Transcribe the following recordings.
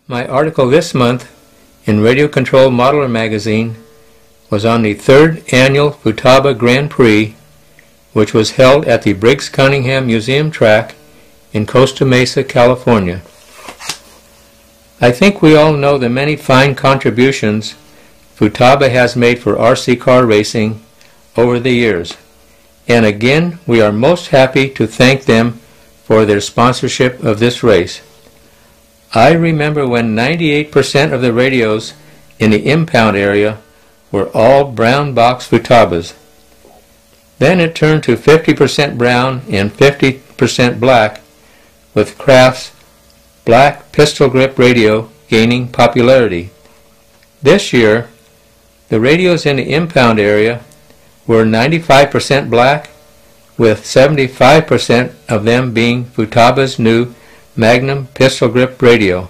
My article this month in Radio Control Modeler magazine was on the third annual Futaba Grand Prix, which was held at the Briggs Cunningham Museum track in Costa Mesa, California. I think we all know the many fine contributions Futaba has made for RC car racing over the years, and again we are most happy to thank them for their sponsorship of this race. I remember when 98% of the radios in the impound area were all brown box Futabas. Then it turned to 50% brown and 50% black, with Kraft's black pistol grip radio gaining popularity. This year, the radios in the impound area were 95% black, with 75% of them being Futaba's new Magnum pistol grip radio.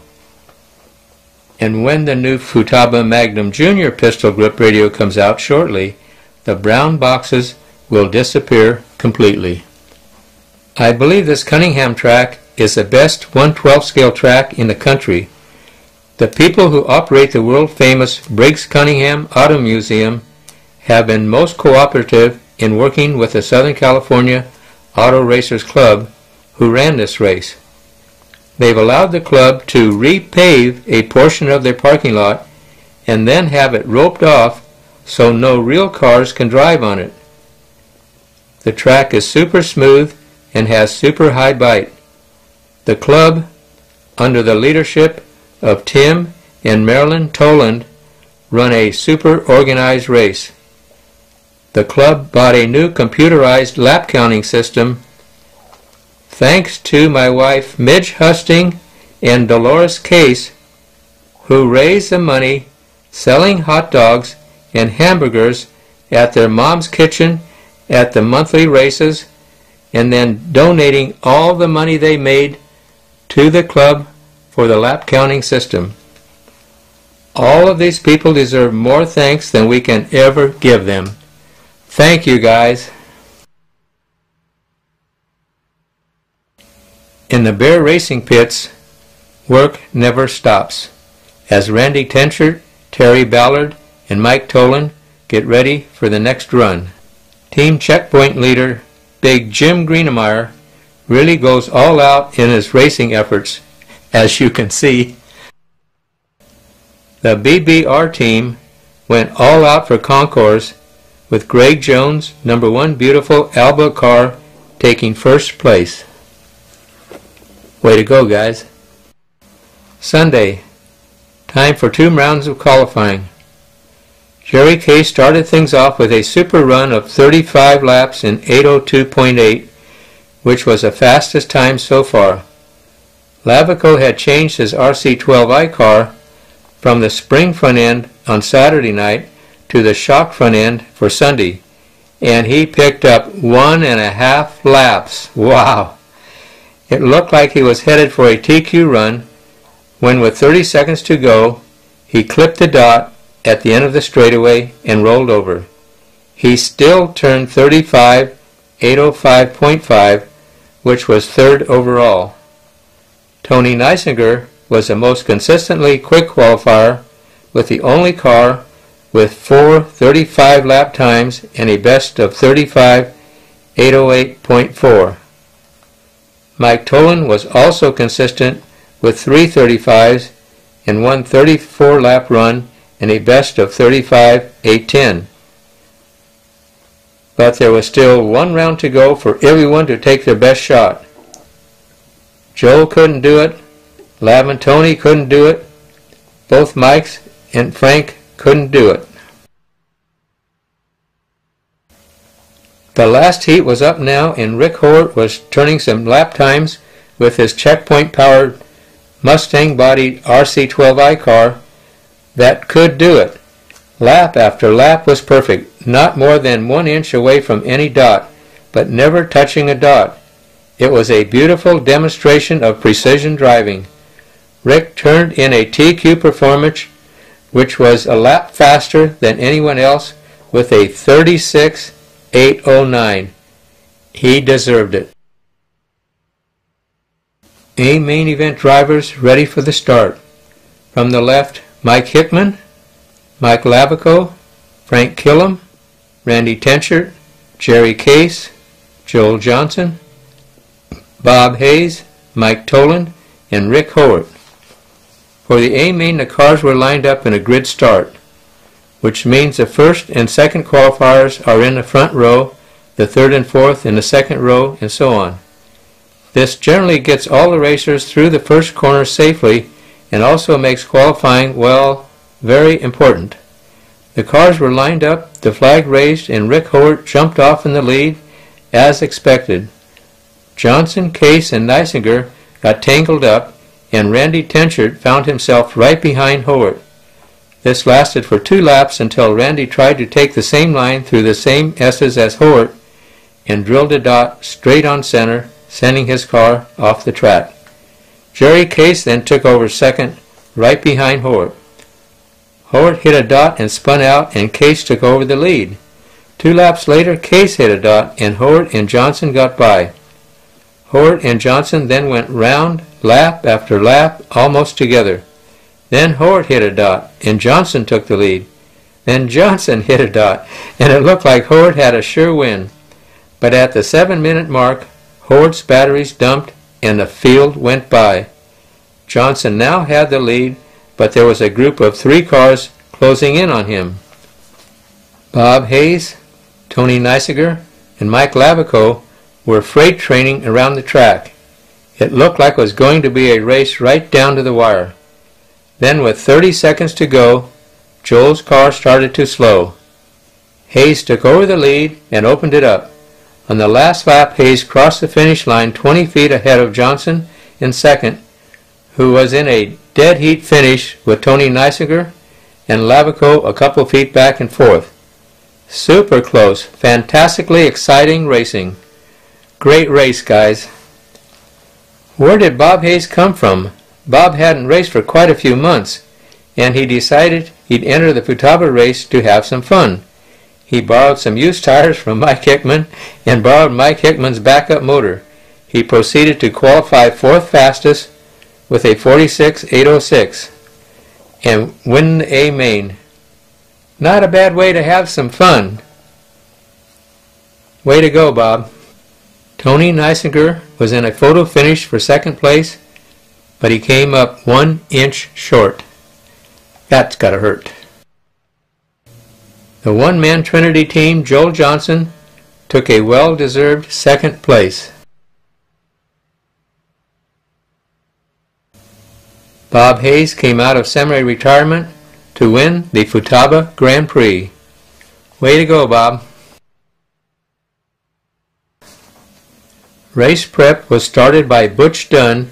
And when the new Futaba Magnum Junior pistol grip radio comes out shortly, the brown boxes will disappear completely. I believe this Cunningham track is the best 1/12 scale track in the country. The people who operate the world-famous Briggs Cunningham Auto Museum have been most cooperative in working with the Southern California Auto Racers Club, who ran this race. They've allowed the club to repave a portion of their parking lot and then have it roped off so no real cars can drive on it. The track is super smooth and has super high bite. The club, under the leadership of Tim and Marilyn Toland, run a super organized race. The club bought a new computerized lap counting system. Thanks to my wife Midge Husting and Dolores Case, who raised the money selling hot dogs and hamburgers at their mom's kitchen at the monthly races, and then donating all the money they made to the club for the lap counting system. All of these people deserve more thanks than we can ever give them. Thank you, guys. In the Bear Racing pits, work never stops as Randy Tenchert, Terry Ballard, and Mike Tolan get ready for the next run. Team Checkpoint leader Big Jim Greenemeyer really goes all out in his racing efforts, as you can see. The BBR team went all out for concours, with Greg Jones' #1 beautiful Alba car taking first place. Way to go, guys. Sunday, time for 2 rounds of qualifying. Jerry Case started things off with a super run of 35 laps in 8:02.8, which was the fastest time so far. Lavico had changed his RC12i car from the spring front end on Saturday night to the shock front end for Sunday, and he picked up 1.5 laps. Wow! It looked like he was headed for a TQ run when, with 30 seconds to go, he clipped the dot at the end of the straightaway and rolled over. He still turned 35 805.5, which was third overall. Tony Neisinger was the most consistently quick qualifier, with the only car with 4 35 lap times and a best of 35 808.4. Mike Tolan was also consistent with 3 35s and 1 34 lap run and a best of 35 810. But there was still 1 round to go for everyone to take their best shot. Joe couldn't do it, Lav and Tony couldn't do it, both Mikes and Frank couldn't do it. The last heat was up now, and Rick Hort was turning some lap times with his checkpoint-powered Mustang-bodied RC12i car that could do it. Lap after lap was perfect, not more than 1 inch away from any dot, but never touching a dot. It was a beautiful demonstration of precision driving. Rick turned in a TQ performance, which was a lap faster than anyone else, with a 36 809. He deserved it. A main event drivers ready for the start. From the left, Mike Hickman, Mike Lavico, Frank Killam, Randy Tenchert, Jerry Case, Joel Johnson, Bob Hayes, Mike Toland, and Rick Howard. For the A main, the cars were lined up in a grid start, which means the first and second qualifiers are in the front row, the third and fourth in the second row, and so on. This generally gets all the racers through the first corner safely and also makes qualifying, well, very important. The cars were lined up, the flag raised, and Rick Howard jumped off in the lead as expected. Johnson, Case, and Neisinger got tangled up, and Randy Tenchert found himself right behind Howard. This lasted for 2 laps until Randy tried to take the same line through the same S's as Howard and drilled a dot straight on center, sending his car off the track. Jerry Case then took over second, right behind Howard. Howard hit a dot and spun out, and Case took over the lead. 2 laps later, Case hit a dot, and Howard and Johnson got by. Howard and Johnson then went round, lap after lap, almost together. Then Howard hit a dot, and Johnson took the lead. Then Johnson hit a dot, and it looked like Howard had a sure win. But at the 7-minute mark, Howard's batteries dumped, and the field went by. Johnson now had the lead, but there was a group of 3 cars closing in on him. Bob Hayes, Tony Neisinger, and Mike Lavico were freight training around the track. It looked like it was going to be a race right down to the wire. Then with 30 seconds to go, Joel's car started to slow. Hayes took over the lead and opened it up. On the last lap, Hayes crossed the finish line 20 feet ahead of Johnson in second, who was in a dead heat finish with Tony Neisinger and Lavico a couple feet back and forth. Super close, fantastically exciting racing. Great race, guys. Where did Bob Hayes come from? Bob hadn't raced for quite a few months, and he decided he'd enter the Futaba race to have some fun. He borrowed some used tires from Mike Hickman and borrowed Mike Hickman's backup motor. He proceeded to qualify 4th fastest with a 46.806 and win the A main. Not a bad way to have some fun. Way to go, Bob. Tony Neisinger was in a photo finish for 2nd place, but he came up 1 inch short. That's gotta hurt. The one-man Trinity team, Joel Johnson, took a well-deserved 2nd place. Bob Hayes came out of semi-retirement to win the Futaba Grand Prix. Way to go, Bob. Race prep was started by Butch Dunn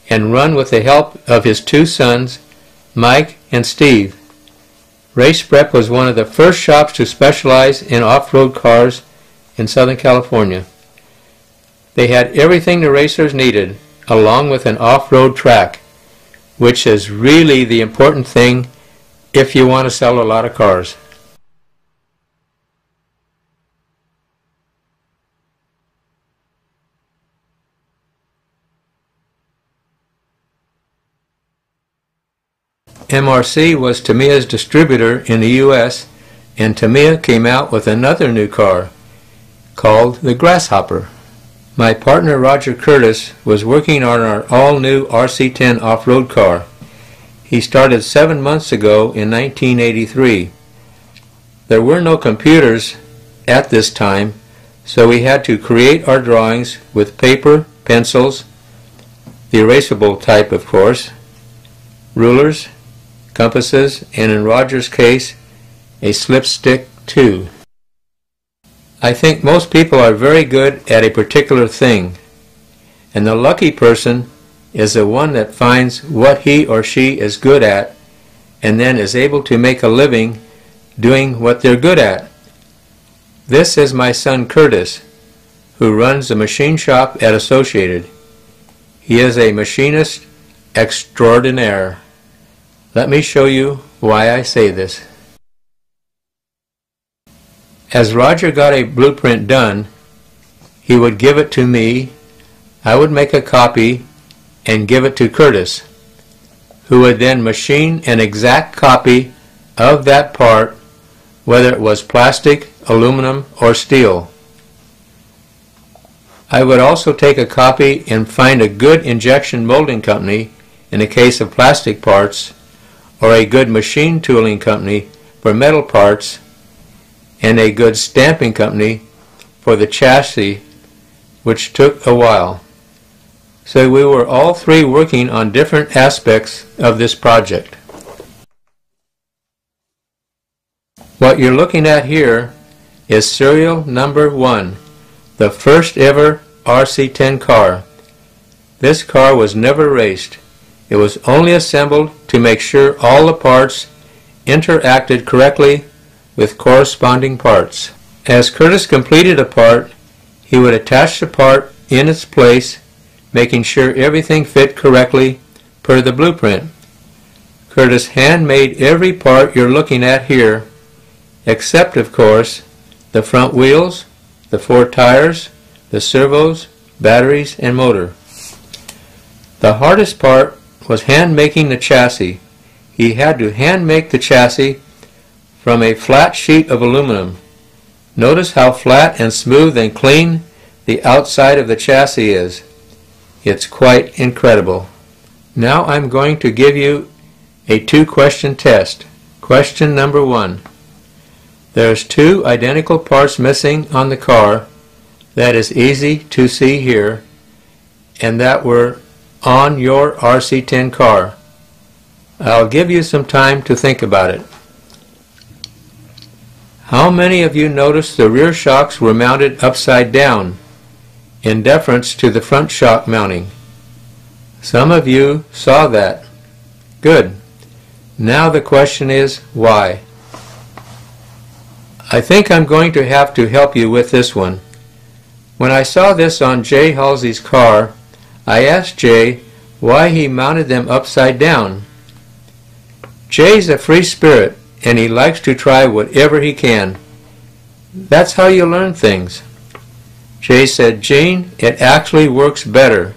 and run with the help of his 2 sons, Mike and Steve. Race prep was one of the first shops to specialize in off-road cars in Southern California. They had everything the racers needed, along with an off-road track, which is really the important thing if you want to sell a lot of cars. MRC was Tamiya's distributor in the U.S., and Tamiya came out with another new car called the Grasshopper. My partner Roger Curtis was working on our all-new RC10 off-road car. He started 7 months ago in 1983. There were no computers at this time, so we had to create our drawings with paper, pencils, the erasable type of course, rulers, compasses, and in Roger's case, a slipstick too. I think most people are very good at a particular thing, and the lucky person is the one that finds what he or she is good at and then is able to make a living doing what they're good at. This is my son Curtis, who runs the machine shop at Associated. He is a machinist extraordinaire. Let me show you why I say this. As Roger got a blueprint done, he would give it to me, I would make a copy, and give it to Curtis. who would then machine an exact copy of that part, whether it was plastic, aluminum, or steel. I would also take a copy and find a good injection molding company in the case of plastic parts, or a good machine tooling company for metal parts, and a good stamping company for the chassis, which took a while. So we were all three working on different aspects of this project. What you're looking at here is serial number 1, the first ever RC10 car. This car was never raced. It was only assembled to make sure all the parts interacted correctly with corresponding parts. As Curtis completed a part, he would attach the part in its place, making sure everything fit correctly per the blueprint. Curtis hand-made every part you're looking at here, except, of course, the front wheels, the 4 tires, the servos, batteries, and motor. The hardest part was hand-making the chassis. He had to hand-make the chassis from a flat sheet of aluminum. Notice how flat and smooth and clean the outside of the chassis is. It's quite incredible. Now I'm going to give you a 2-question test. Question number 1. There's 2 identical parts missing on the car. That is easy to see here, and that were on your RC10 car. I'll give you some time to think about it. How many of you noticed the rear shocks were mounted upside down in deference to the front shock mounting? Some of you saw that. Good. Now the question is, why? I think I'm going to have to help you with this one. When I saw this on Jay Halsey's car, I asked Jay why he mounted them upside down. Jay's a free spirit, and he likes to try whatever he can. That's how you learn things. Jay said, "Gene, it actually works better.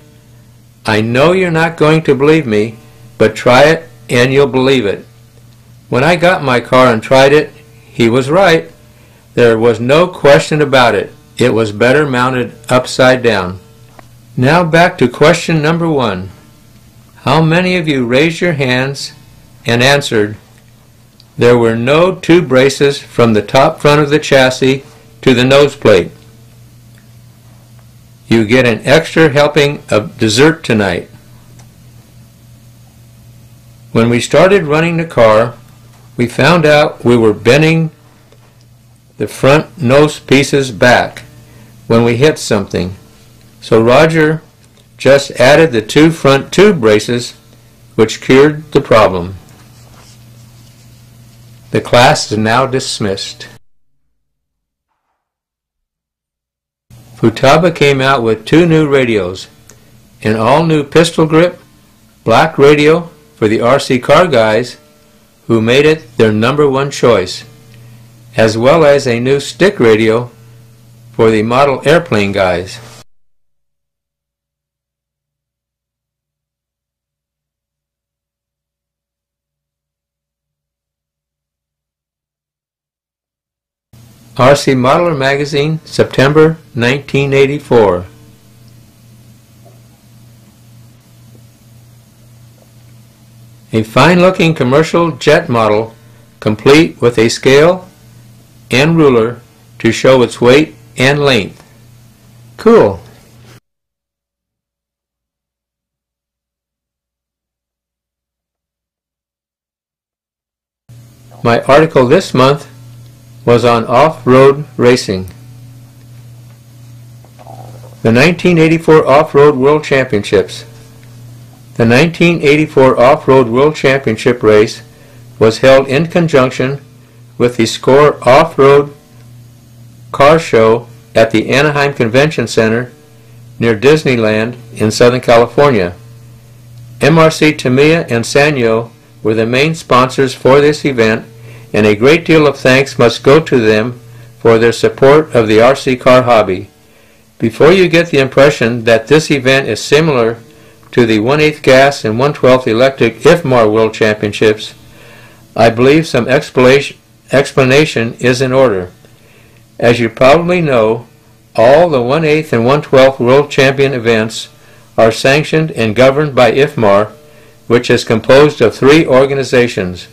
I know you're not going to believe me, but try it and you'll believe it." When I got my car and tried it, he was right. There was no question about it. It was better mounted upside down. Now back to question number 1. How many of you raised your hands and answered, there were no 2 braces from the top front of the chassis to the nose plate? You get an extra helping of dessert tonight. When we started running the car, we found out we were bending the front nose pieces back when we hit something. So Roger just added the 2 front tube braces, which cured the problem. The class is now dismissed. Futaba came out with 2 new radios, an all-new pistol grip, black radio for the RC car guys who made it their #1 choice, as well as a new stick radio for the model airplane guys. RC Modeler Magazine, September 1984. A fine-looking commercial jet model, complete with a scale and ruler to show its weight and length. Cool. My article this month was on off-road racing. The 1984 Off-Road World Championships. The 1984 Off-Road World Championship race was held in conjunction with the SCORE Off-Road Car Show at the Anaheim Convention Center near Disneyland in Southern California. MRC Tamiya and Sanyo were the main sponsors for this event, and a great deal of thanks must go to them for their support of the RC car hobby. Before you get the impression that this event is similar to the 1/8 gas and 1/12 electric IFMAR World Championships, I believe some explanation is in order. As you probably know, all the 1/8 and 1/12 World Champion events are sanctioned and governed by IFMAR, which is composed of 3 organizations: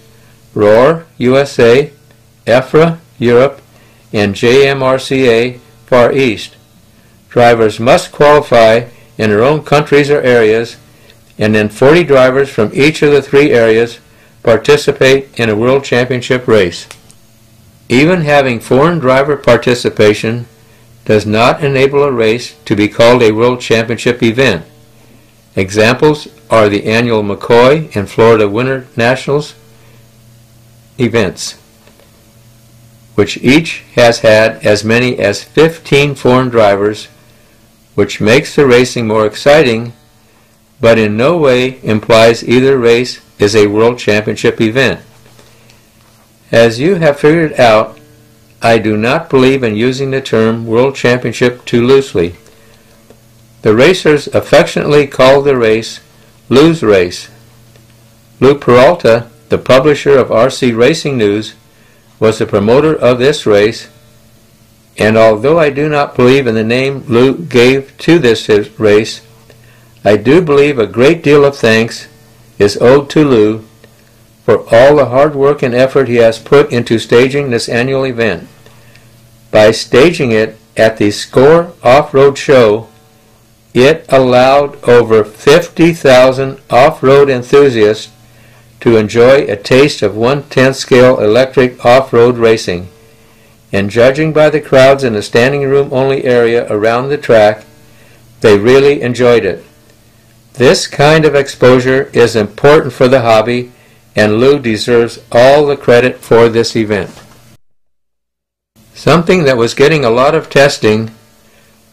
ROAR, USA, EFRA, Europe, and JMRCA, Far East. Drivers must qualify in their own countries or areas, and then 40 drivers from each of the 3 areas participate in a World Championship race. Even having foreign driver participation does not enable a race to be called a World Championship event. Examples are the annual McCoy and Florida Winter Nationals events, which each has had as many as 15 foreign drivers, which makes the racing more exciting, but in no way implies either race is a World Championship event. As you have figured out, I do not believe in using the term World Championship too loosely. The racers affectionately call the race Lou's Race. Lou Peralta, the publisher of RC Racing News, was the promoter of this race, and although I do not believe in the name Lou gave to this race, I do believe a great deal of thanks is owed to Lou for all the hard work and effort he has put into staging this annual event. By staging it at the Score Off-Road Show, it allowed over 50,000 off-road enthusiasts to enjoy a taste of 1/10 scale electric off-road racing, and judging by the crowds in the standing room only area around the track, they really enjoyed it. This kind of exposure is important for the hobby, and Lou deserves all the credit for this event. Something that was getting a lot of testing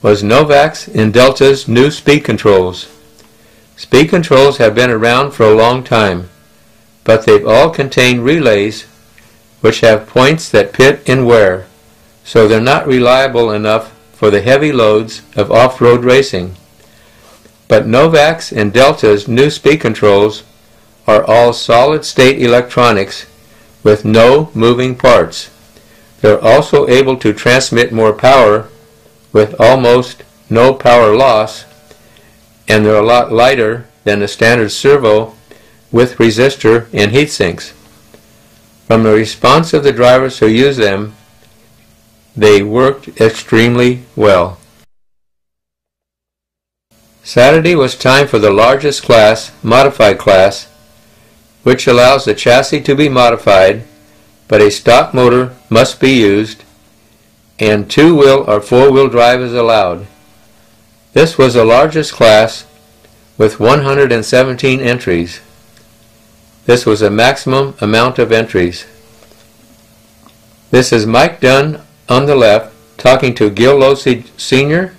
was Novak's and Delta's new speed controls. Speed controls have been around for a long time, but they've all contained relays which have points that pit and wear, so they're not reliable enough for the heavy loads of off-road racing. But Novak's and Delta's new speed controls are all solid-state electronics with no moving parts. They're also able to transmit more power with almost no power loss, and they're a lot lighter than the standard servo with resistor and heat sinks. From the response of the drivers who use them, they worked extremely well. Saturday was time for the largest class, modified class, which allows the chassis to be modified, but a stock motor must be used, and 2-wheel or 4-wheel drive is allowed. This was the largest class with 117 entries. This was a maximum amount of entries. This is Mike Dunn on the left talking to Gil Losi Sr.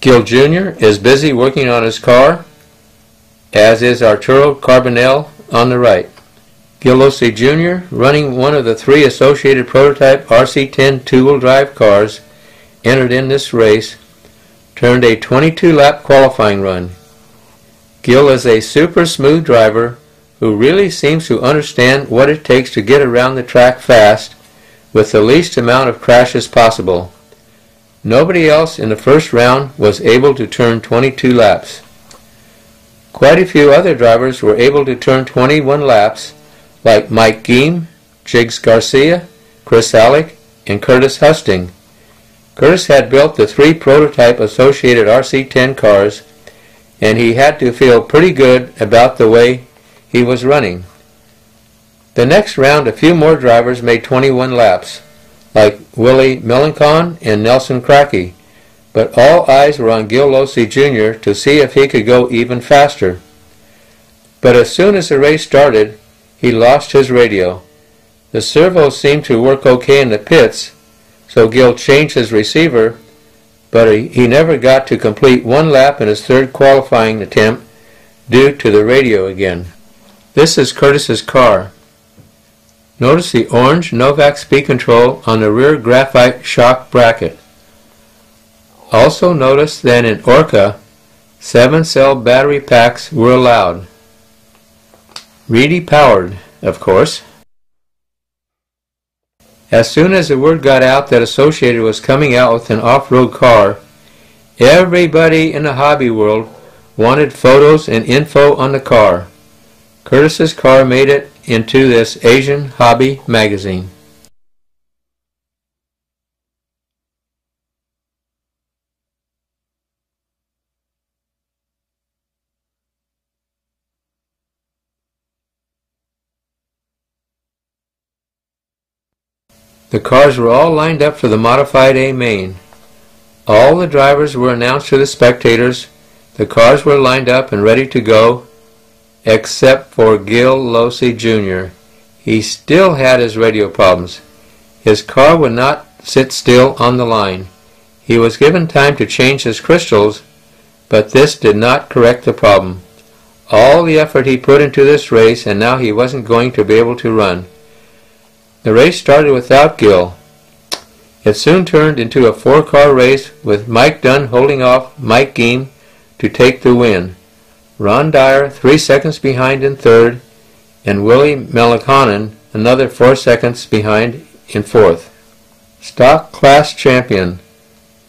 Gil Jr. is busy working on his car, as is Arturo Carbonell on the right. Gil Losi Jr., running one of the 3 associated prototype RC10 2-wheel drive cars entered in this race, turned a 22-lap qualifying run. Gil is a super smooth driver who really seems to understand what it takes to get around the track fast with the least amount of crashes possible. Nobody else in the first round was able to turn 22 laps. Quite a few other drivers were able to turn 21 laps, like Mike Geem, Jigs Garcia, Chris Alec, and Curtis Husting. Curtis had built the 3 prototype associated RC10 cars, and he had to feel pretty good about the way he was running. The next round, a few more drivers made 21 laps, like Willie Melancon and Nelson Crackey, but all eyes were on Gil Losi Jr. to see if he could go even faster. But as soon as the race started, he lost his radio. The servo seemed to work okay in the pits, so Gil changed his receiver, but he never got to complete 1 lap in his 3rd qualifying attempt due to the radio again. This is Curtis's car. Notice the orange Novak speed control on the rear graphite shock bracket. Also notice that in Orca, 7-cell battery packs were allowed. Reedy powered, of course. As soon as the word got out that Associated was coming out with an off-road car, everybody in the hobby world wanted photos and info on the car. Curtis's car made it into this Asian hobby magazine. The cars were all lined up for the modified A main. All the drivers were announced to the spectators. The cars were lined up and ready to go, except for Gil Losey Jr. He still had his radio problems. His car would not sit still on the line. He was given time to change his crystals, but this did not correct the problem. All the effort he put into this race, and now he wasn't going to be able to run. The race started without Gil. It soon turned into a 4-car race with Mike Dunn holding off Mike Geem to take the win. Ron Dyer 3 seconds behind in third, and Willie Melikonen another 4 seconds behind in fourth. Stock class champion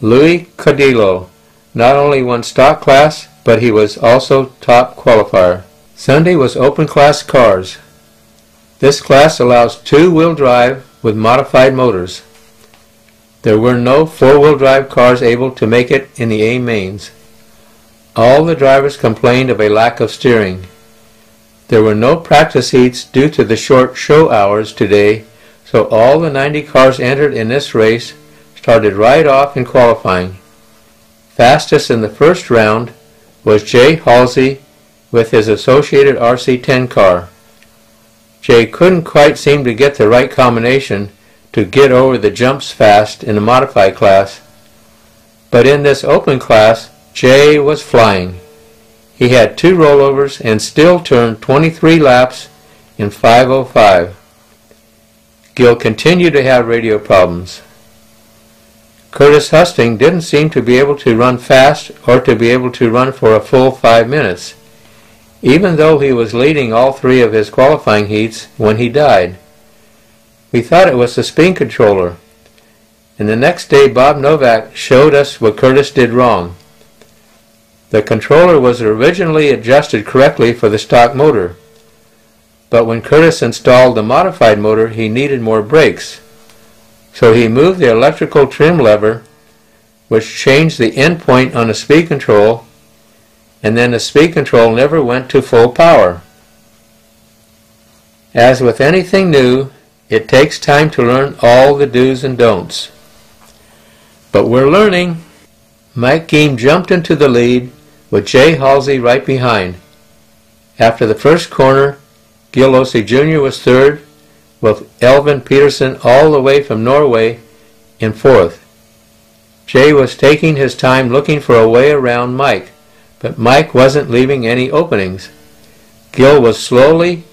Louis Cadillo not only won stock class, but he was also top qualifier. Sunday was open class cars. This class allows 2-wheel drive with modified motors. There were no 4-wheel drive cars able to make it in the A mains. All the drivers complained of a lack of steering. There were no practice heats due to the short show hours today, so all the 90 cars entered in this race started right off in qualifying. Fastest in the first round was Jay Halsey with his Associated RC10 car. Jay couldn't quite seem to get the right combination to get over the jumps fast in the modified class, but in this open class, Jay was flying. He had 2 rollovers and still turned 23 laps in 5:05. Gil continued to have radio problems. Curtis Husting didn't seem to be able to run fast or to be able to run for a full 5 minutes, even though he was leading all 3 of his qualifying heats when he died. We thought it was the spin controller, and the next day Bob Novak showed us what Curtis did wrong. The controller was originally adjusted correctly for the stock motor, but when Curtis installed the modified motor he needed more brakes, so he moved the electrical trim lever, which changed the endpoint on the speed control, and then the speed control never went to full power. As with anything new, it takes time to learn all the do's and don'ts. But we're learning. Mike Geem jumped into the lead with Jay Halsey right behind. After the first corner, Gil Losey Jr. was third, with Elvin Peterson all the way from Norway in fourth. Jay was taking his time looking for a way around Mike, but Mike wasn't leaving any openings. Gil was slowly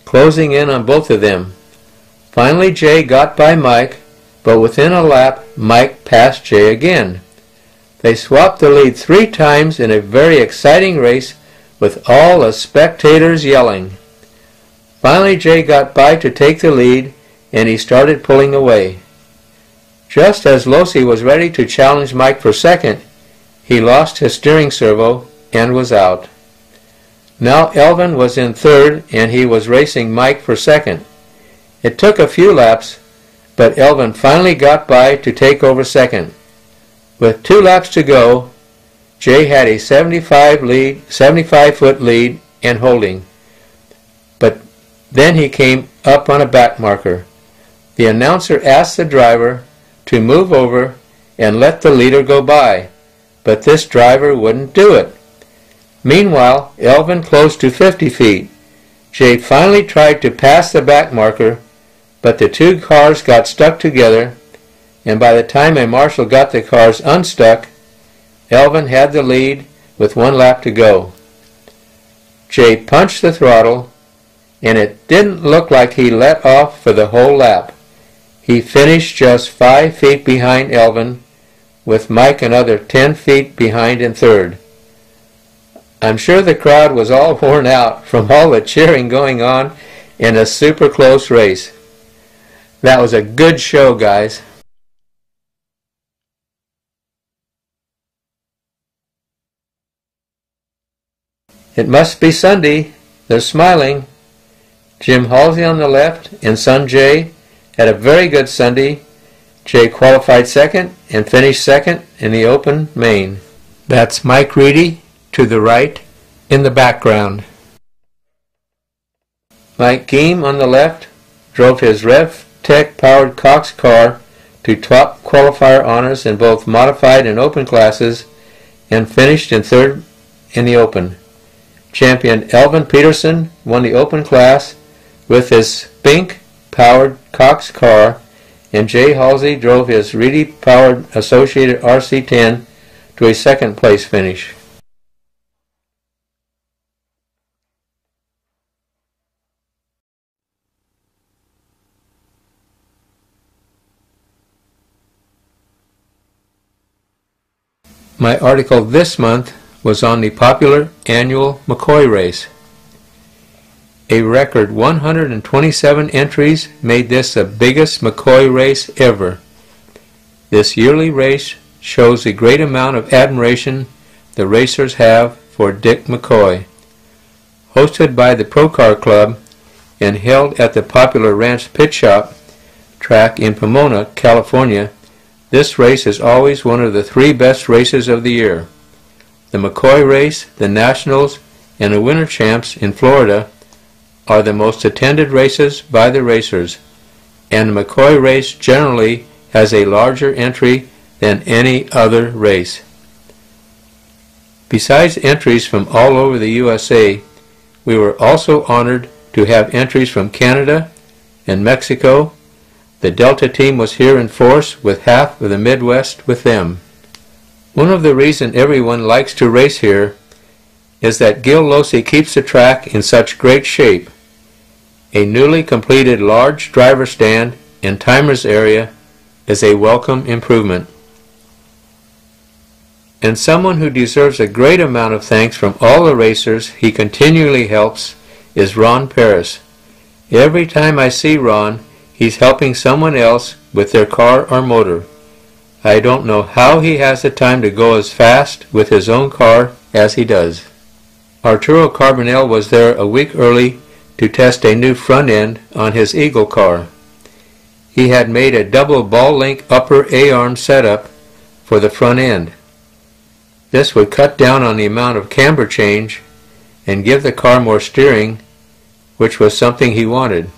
closing in on both of them. Finally Jay got by Mike, but within a lap Mike passed Jay again. They swapped the lead 3 times in a very exciting race with all the spectators yelling. Finally Jay got by to take the lead, and he started pulling away. Just as Losey was ready to challenge Mike for second, he lost his steering servo and was out. Now Elvin was in third, and he was racing Mike for second. It took a few laps, but Elvin finally got by to take over second. With 2 laps to go, Jay had a 75-foot lead and holding, but then he came up on a back marker. The announcer asked the driver to move over and let the leader go by, but this driver wouldn't do it. Meanwhile, Elvin closed to 50 feet. Jay finally tried to pass the back marker, but the 2 cars got stuck together, and by the time a marshal got the cars unstuck, Elvin had the lead with 1 lap to go. Jay punched the throttle, and it didn't look like he let off for the whole lap. He finished just 5 feet behind Elvin, with Mike another 10 feet behind in third. I'm sure the crowd was all worn out from all the cheering going on in a super close race. That was a good show, guys. It must be Sunday. They're smiling. Jim Halsey on the left and son Jay had a very good Sunday. Jay qualified second and finished second in the Open main. That's Mike Reedy to the right in the background. Mike Geem on the left drove his RevTech powered Cox car to top qualifier honors in both modified and open classes and finished in third in the Open. Champion Elvin Peterson won the Open class with his Spink powered Cox car, and Jay Halsey drove his Reedy powered Associated RC10 to a second place finish. My article this month was on the popular annual McCoy race. A record 127 entries made this the biggest McCoy race ever. This yearly race shows the great amount of admiration the racers have for Dick McCoy. Hosted by the Pro Car Club and held at the popular Ranch Pit Shop track in Pomona, California, this race is always one of the three best races of the year. The McCoy race, the Nationals, and the Winter Champs in Florida are the most attended races by the racers, and the McCoy race generally has a larger entry than any other race. Besides entries from all over the USA, we were also honored to have entries from Canada and Mexico. The Delta team was here in force with half of the Midwest with them. One of the reasons everyone likes to race here is that Gil Losi keeps the track in such great shape. A newly completed large driver stand and timers area is a welcome improvement. And someone who deserves a great amount of thanks from all the racers he continually helps is Ron Paris. Every time I see Ron, he's helping someone else with their car or motor. I don't know how he has the time to go as fast with his own car as he does. Arturo Carbonell was there a week early to test a new front end on his Eagle car. He had made a double ball link upper A-arm setup for the front end. This would cut down on the amount of camber change and give the car more steering, which was something he wanted.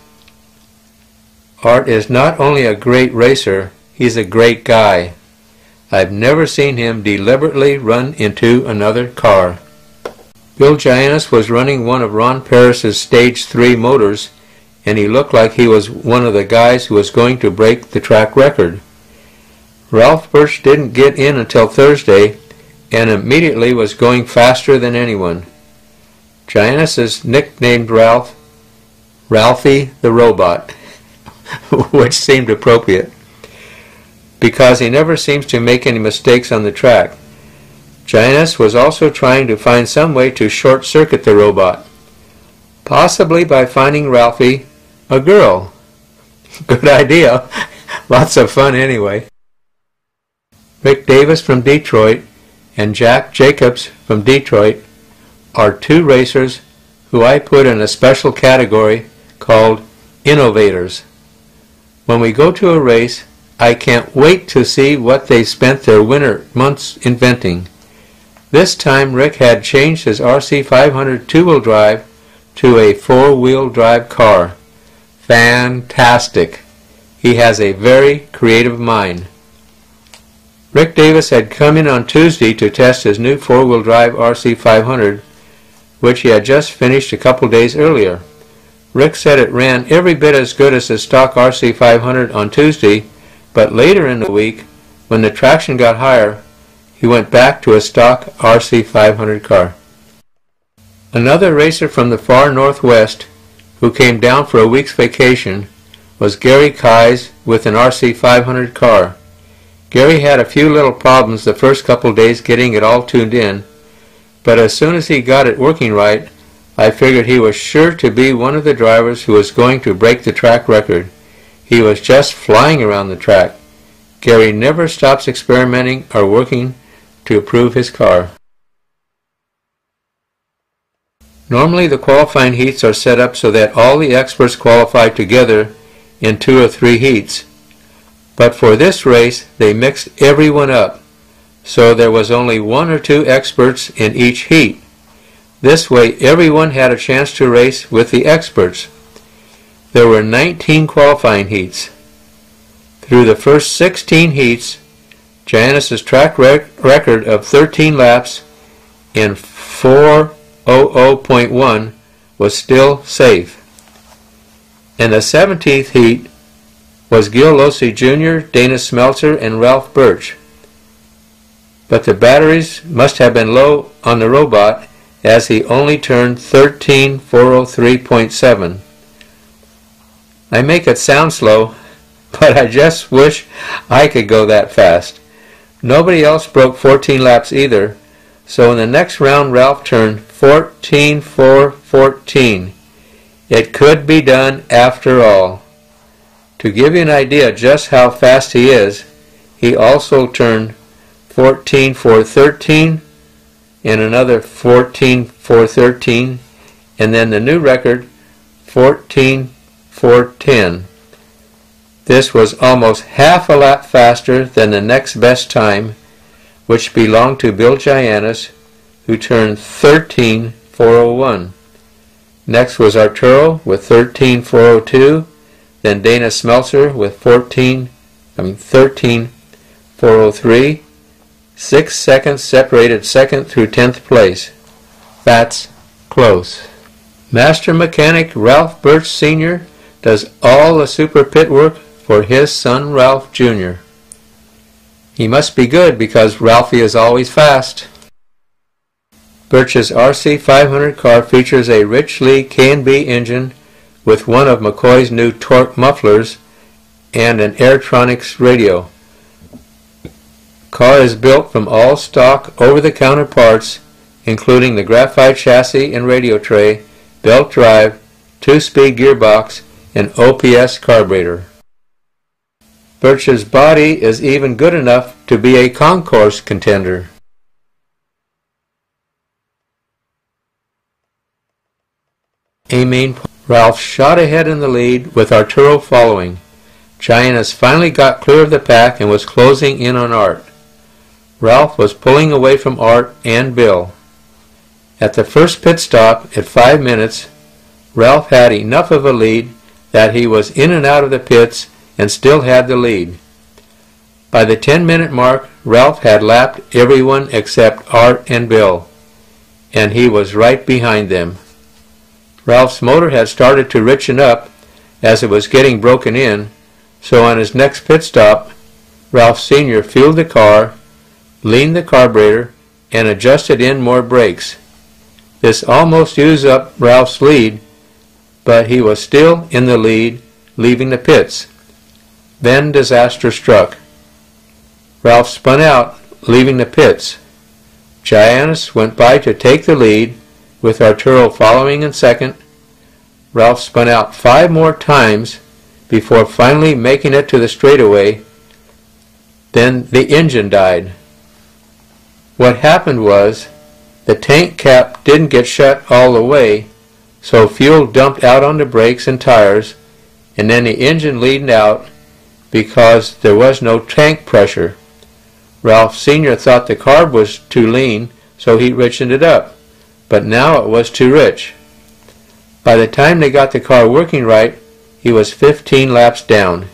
Art is not only a great racer, he's a great guy. I've never seen him deliberately run into another car. Bill Giannis was running one of Ron Paris's Stage 3 motors, and he looked like he was one of the guys who was going to break the track record. Ralph Birch didn't get in until Thursday, and immediately was going faster than anyone. Giannis is nicknamed Ralphie the Robot, which seemed appropriate, because he never seems to make any mistakes on the track. Giannis was also trying to find some way to short-circuit the robot, possibly by finding Ralphie a girl. Good idea. Lots of fun anyway. Rick Davis from Detroit and Jack Jacobs from Detroit are two racers who I put in a special category called innovators. When we go to a race, I can't wait to see what they spent their winter months inventing. This time Rick had changed his RC500 two-wheel drive to a four-wheel drive car. Fantastic! He has a very creative mind. Rick Davis had come in on Tuesday to test his new four-wheel drive RC500, which he had just finished a couple days earlier. Rick said it ran every bit as good as the stock RC500 on Tuesday, but later in the week, when the traction got higher, he went back to a stock RC500 car. Another racer from the far northwest who came down for a week's vacation was Gary Keyes with an RC500 car. Gary had a few little problems the first couple days getting it all tuned in, but as soon as he got it working right, I figured he was sure to be one of the drivers who was going to break the track record. He was just flying around the track. Gary never stops experimenting or working to improve his car. Normally the qualifying heats are set up so that all the experts qualify together in 2 or 3 heats. But for this race they mixed everyone up, so there was only 1 or 2 experts in each heat. This way everyone had a chance to race with the experts. There were 19 qualifying heats. Through the first 16 heats, Giannis's track record of 13 laps in 4:00.1 was still safe. In the 17th heat was Gil Losi Jr., Dana Smeltzer, and Ralph Birch. But the batteries must have been low on the robot, as he only turned 13,403.7. I make it sound slow, but I just wish I could go that fast. Nobody else broke 14 laps either, so in the next round Ralph turned 14,414. It could be done after all. To give you an idea just how fast he is, he also turned 14,413 and another 14,413, and then the new record 14,410. This was almost half a lap faster than the next best time, which belonged to Bill Giannis, who turned 13,401. Next was Arturo with 13,402, then Dana Smeltzer with 13,403. 6 seconds separated second through 10th place. That's close. Master mechanic Ralph Birch Sr. does all the super pit work for his son Ralph Jr. He must be good because Ralphie is always fast. Birch's RC 500 car features a Rich Lee K&B engine with one of McCoy's new torque mufflers and an Airtronics radio. Car is built from all stock over-the-counter parts, including the graphite chassis and radio tray, belt drive, 2-speed gearbox, and OPS carburetor. Birch's body is even good enough to be a concourse contender. Ralph shot ahead in the lead with Arturo following. Giannis finally got clear of the pack and was closing in on Art. Ralph was pulling away from Art and Bill. At the first pit stop at 5 minutes, Ralph had enough of a lead that he was in and out of the pits and still had the lead. By the 10-minute mark, Ralph had lapped everyone except Art and Bill, and he was right behind them. Ralph's motor had started to richen up as it was getting broken in, so on his next pit stop, Ralph Sr. fueled the car, leaned the carburetor, and adjusted in more brakes. This almost used up Ralph's lead, but he was still in the lead, leaving the pits. Then disaster struck. Ralph spun out, leaving the pits. Giannis went by to take the lead, with Arturo following in second. Ralph spun out 5 more times before finally making it to the straightaway. Then the engine died. What happened was the tank cap didn't get shut all the way, so fuel dumped out on the brakes and tires, and then the engine leaned out because there was no tank pressure. Ralph Sr. thought the carb was too lean, so he richened it up, but now it was too rich. By the time they got the car working right, he was 15 laps down.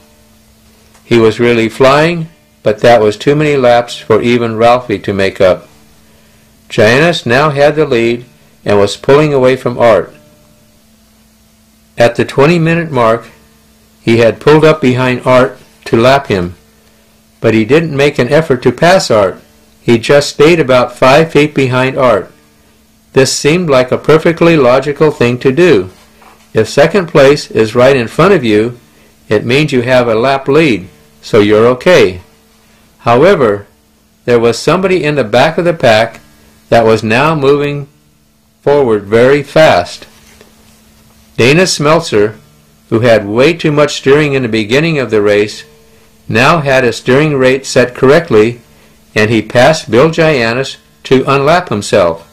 He was really flying, but that was too many laps for even Ralphie to make up. Giannis now had the lead and was pulling away from Art. At the 20-minute mark, he had pulled up behind Art to lap him, but he didn't make an effort to pass Art. He just stayed about 5 feet behind Art. This seemed like a perfectly logical thing to do. If second place is right in front of you, it means you have a lap lead, so you're okay. However, there was somebody in the back of the pack that was now moving forward very fast. Dana Smeltzer, who had way too much steering in the beginning of the race, now had his steering rate set correctly, and he passed Bill Giannis to unlap himself.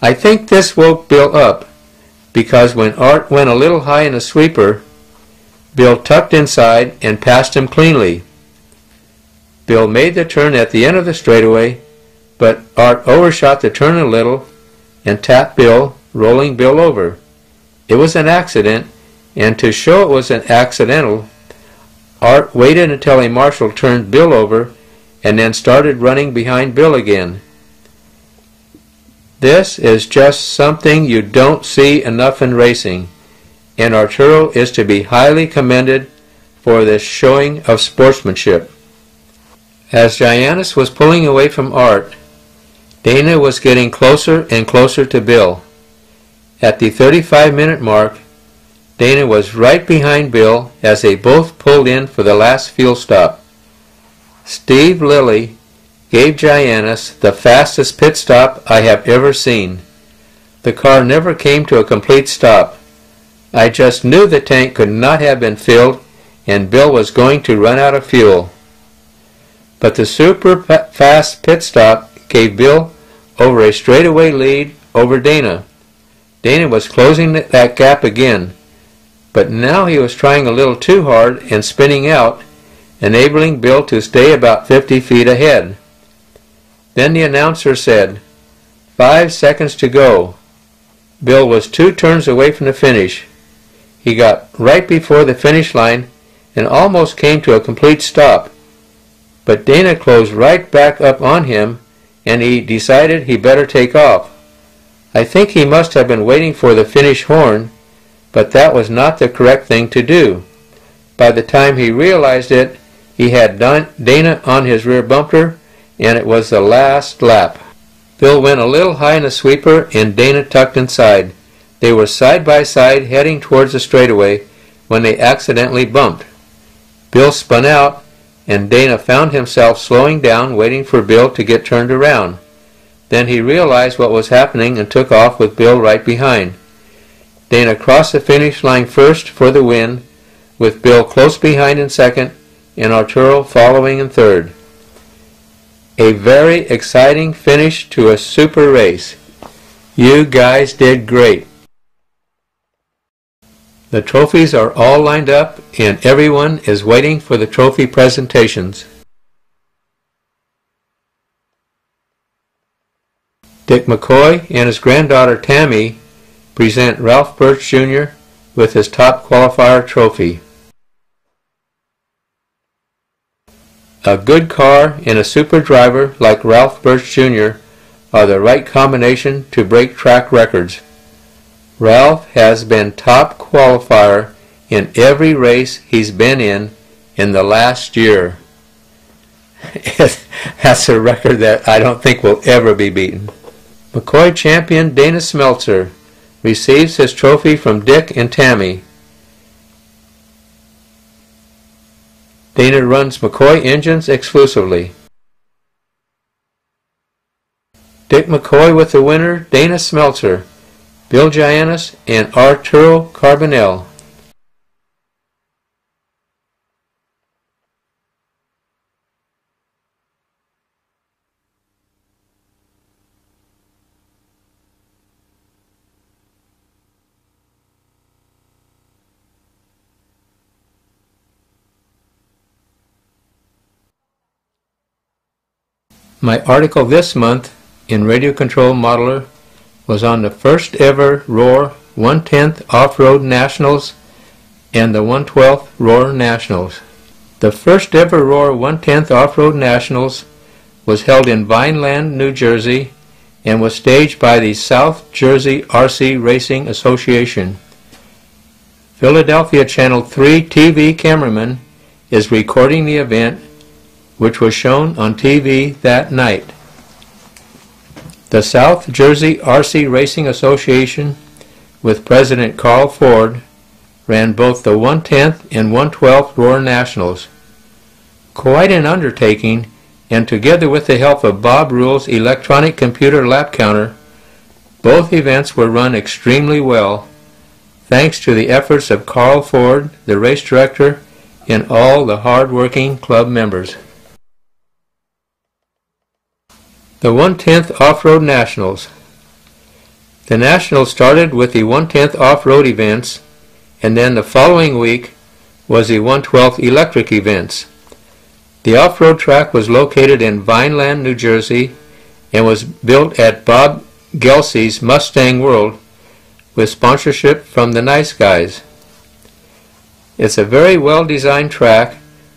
I think this woke Bill up, because when Art went a little high in the sweeper, Bill tucked inside and passed him cleanly. Bill made the turn at the end of the straightaway, but Art overshot the turn a little and tapped Bill, rolling Bill over. It was an accident, and to show it was an accidental, Art waited until a marshal turned Bill over and then started running behind Bill again. This is just something you don't see enough in racing, and Arturo is to be highly commended for this showing of sportsmanship. As Giannis was pulling away from Art, Dana was getting closer and closer to Bill. At the 35-minute mark, Dana was right behind Bill as they both pulled in for the last fuel stop. Steve Lilly gave Giannis the fastest pit stop I have ever seen. The car never came to a complete stop. I just knew the tank could not have been filled and Bill was going to run out of fuel. But the super fast pit stop gave Bill over a straightaway lead over Dana. Dana was closing that gap again, but now he was trying a little too hard and spinning out, enabling Bill to stay about 50 feet ahead. Then the announcer said, 5 seconds to go. Bill was 2 turns away from the finish. He got right before the finish line and almost came to a complete stop. But Dana closed right back up on him and he decided he better take off. I think he must have been waiting for the finish horn, but that was not the correct thing to do. By the time he realized it, he had Dana on his rear bumper, and it was the last lap. Bill went a little high in the sweeper, and Dana tucked inside. They were side by side heading towards the straightaway when they accidentally bumped. Bill spun out, and Dana found himself slowing down, waiting for Bill to get turned around. Then he realized what was happening and took off with Bill right behind. Dana crossed the finish line first for the win, with Bill close behind in second and Arturo following in third. A very exciting finish to a super race. You guys did great. The trophies are all lined up and everyone is waiting for the trophy presentations. Dick McCoy and his granddaughter Tammy present Ralph Birch Jr. with his top qualifier trophy. A good car and a super driver like Ralph Birch Jr. are the right combination to break track records. Ralph has been top qualifier in every race he's been in the last year. That's a record that I don't think will ever be beaten. McCoy champion Dana Smeltzer receives his trophy from Dick and Tammy. Dana runs McCoy engines exclusively. Dick McCoy with the winner, Dana Smeltzer, Bill Giannis, and Arturo Carbonell. My article this month in Radio Control Modeler was on the first ever Roar 1/10 Off-Road Nationals and the 1/12 Roar Nationals. The first ever Roar 1/10 Off-Road Nationals was held in Vineland, New Jersey and was staged by the South Jersey RC Racing Association. Philadelphia Channel 3 TV cameraman is recording the event, which was shown on TV that night. The South Jersey RC Racing Association, with President Carl Ford, ran both the 1/10 and 1/12 Roar Nationals. Quite an undertaking, and together with the help of Bob Rule's electronic computer lap counter, both events were run extremely well, thanks to the efforts of Carl Ford, the race director, and all the hard-working club members. The 1/10th Off-Road Nationals. The Nationals started with the 1/10th off-road events, and then the following week was the 1/12th electric events. The off-road track was located in Vineland, New Jersey, and was built at Bob Gelsey's Mustang World with sponsorship from the Nice Guys. It's a very well-designed track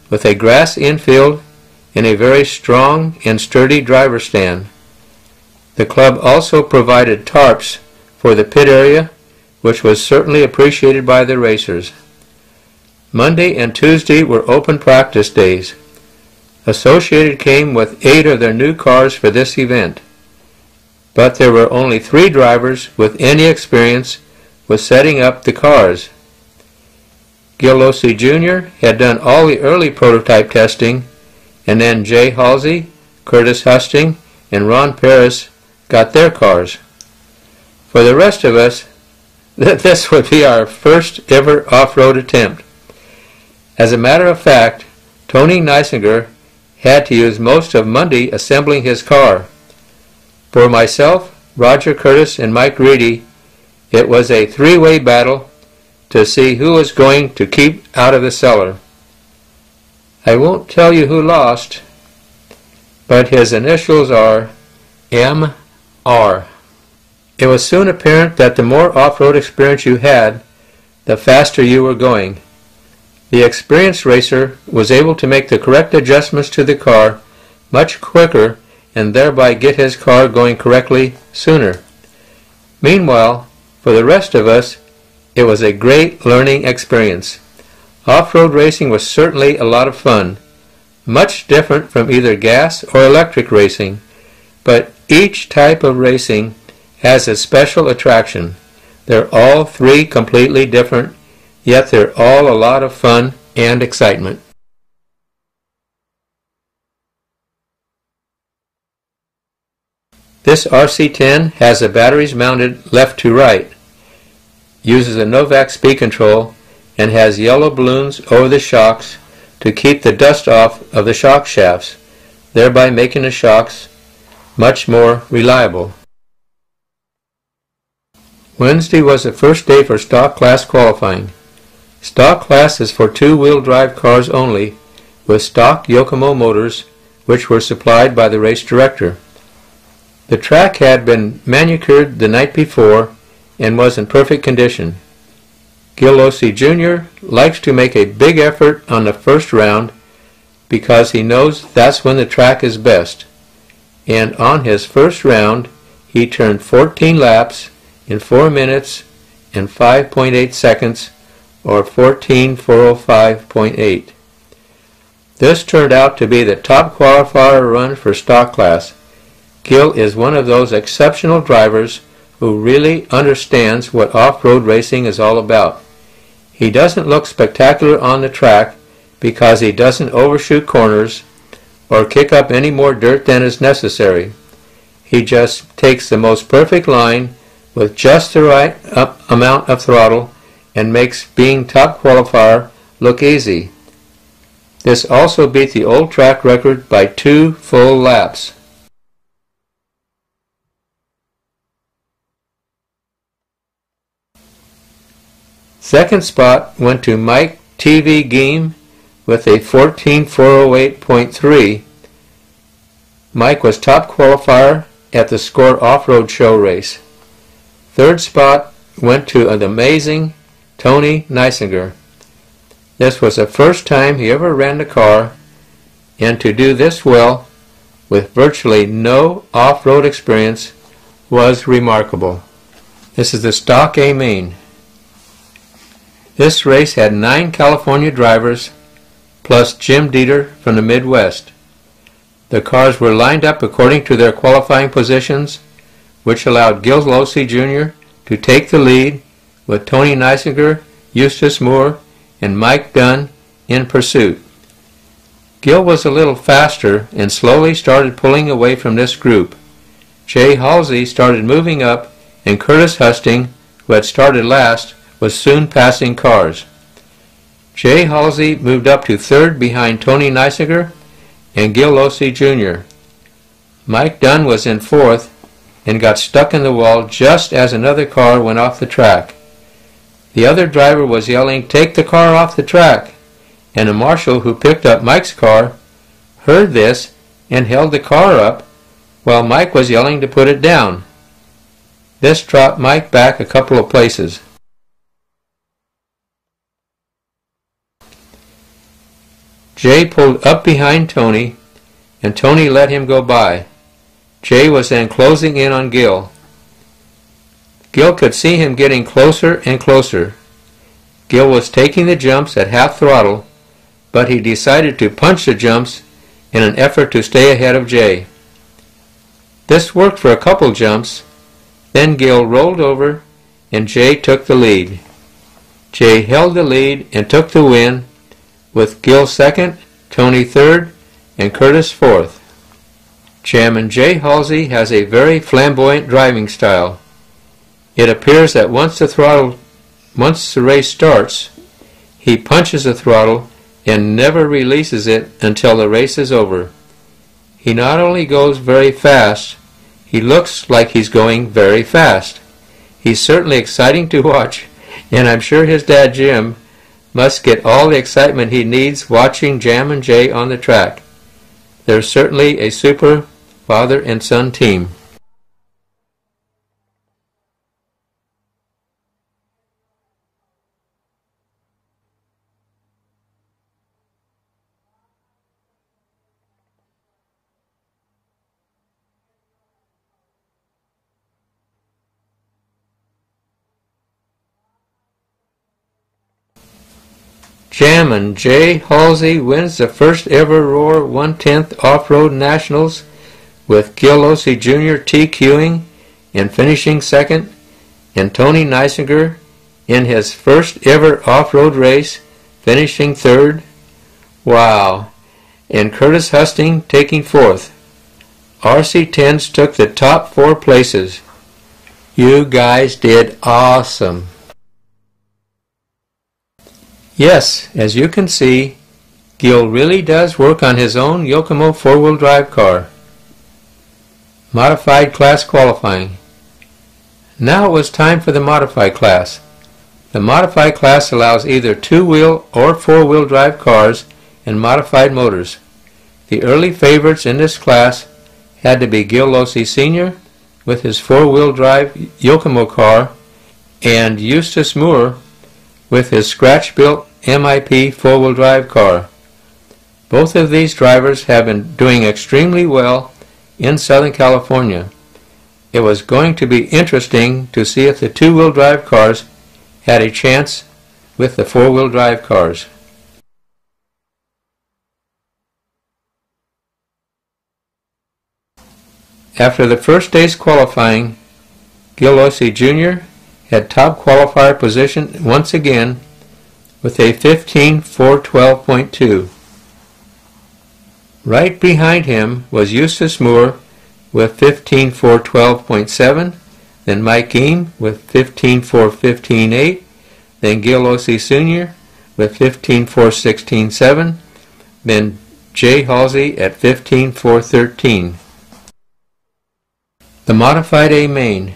with a grass infield and a very strong and sturdy driver stand. The club also provided tarps for the pit area, which was certainly appreciated by the racers. Monday and Tuesday were open practice days. Associated came with 8 of their new cars for this event, but there were only 3 drivers with any experience with setting up the cars. Gil Losi Jr. had done all the early prototype testing, and then Jay Halsey, Curtis Husting, and Ron Paris got their cars. For the rest of us, this would be our first ever off-road attempt. As a matter of fact, Tony Neisinger had to use most of Monday assembling his car. For myself, Roger Curtis, and Mike Reedy, it was a 3-way battle to see who was going to keep out of the cellar. I won't tell you who lost, but his initials are M.R. It was soon apparent that the more off-road experience you had, the faster you were going. The experienced racer was able to make the correct adjustments to the car much quicker and thereby get his car going correctly sooner. Meanwhile, for the rest of us, it was a great learning experience. Off-road racing was certainly a lot of fun, much different from either gas or electric racing, but each type of racing has a special attraction. They're all 3 completely different, yet they're all a lot of fun and excitement. This RC10 has the batteries mounted left to right, uses a Novak speed control, and has yellow balloons over the shocks to keep the dust off of the shock shafts, thereby making the shocks much more reliable. Wednesday was the first day for stock class qualifying. Stock class is for 2-wheel drive cars only, with stock Yokomo motors, which were supplied by the race director. The track had been manicured the night before and was in perfect condition. Gil Losi Jr. likes to make a big effort on the first round because he knows that's when the track is best. And on his first round, he turned 14 laps in 4 minutes and 5.8 seconds, or 14,405.8. This turned out to be the top qualifier run for stock class. Gil is one of those exceptional drivers who really understands what off-road racing is all about. He doesn't look spectacular on the track because he doesn't overshoot corners or kick up any more dirt than is necessary. He just takes the most perfect line with just the right amount of throttle and makes being top qualifier look easy. This also beat the old track record by 2 full laps. Second spot went to Mike TV Game with a 14,408.3. Mike was top qualifier at the Score Off-Road Show race. Third spot went to an amazing Tony Neisinger. This was the first time he ever ran the car, and to do this well with virtually no off-road experience was remarkable. This is the Stock A main. This race had 9 California drivers plus Jim Dieter from the Midwest. The cars were lined up according to their qualifying positions, which allowed Gil Losi Jr. to take the lead with Tony Neisinger, Eustace Moore, and Mike Dunn in pursuit. Gil was a little faster and slowly started pulling away from this group. Jay Halsey started moving up, and Curtis Husting, who had started last, was soon passing cars. Jay Halsey moved up to third behind Tony Neisinger and Gil Losi Jr. Mike Dunn was in fourth and got stuck in the wall just as another car went off the track. The other driver was yelling, "Take the car off the track," and a marshal who picked up Mike's car heard this and held the car up while Mike was yelling to put it down. This dropped Mike back a couple of places. Jay pulled up behind Tony, and Tony let him go by. Jay was then closing in on Gil. Gil could see him getting closer and closer. Gil was taking the jumps at half throttle, but he decided to punch the jumps in an effort to stay ahead of Jay. This worked for a couple jumps, then Gil rolled over and Jay took the lead. Jay held the lead and took the win, with Gil second, Tony third, and Curtis fourth. Chairman Jay Halsey has a very flamboyant driving style. It appears that once the race starts, he punches the throttle and never releases it until the race is over. He not only goes very fast, he looks like he's going very fast. He's certainly exciting to watch, and I'm sure his dad Jim must get all the excitement he needs watching Jam and Jay on the track. They're certainly a super father and son team. Jam and Jay Halsey wins the first ever Roar 1/10 Off-Road Nationals, with Gil Losi Jr. TQing and finishing second, and Tony Neisinger in his first ever off-road race finishing third. Wow! And Curtis Husting taking fourth. RC10s took the top 4 places. You guys did awesome. Yes, as you can see, Gil really does work on his own Yokomo 4-wheel drive car. Modified class qualifying. Now it was time for the modified class. The modified class allows either 2-wheel or 4-wheel drive cars and modified motors. The early favorites in this class had to be Gil Losi Sr. with his 4-wheel drive Yokomo car and Eustace Moore with his scratch-built MIP 4-wheel drive car. Both of these drivers have been doing extremely well in Southern California. It was going to be interesting to see if the 2-wheel drive cars had a chance with the 4-wheel drive cars. After the first day's qualifying, Gil Losi Jr. had top qualifier position once again with a 15.412.2. Right behind him was Eustace Moore with 15.412.7, then Mike Eam with 15.415.8, then Gil Losi Sr. with 15.416.7, then Jay Halsey at 15.413. The Modified A Main.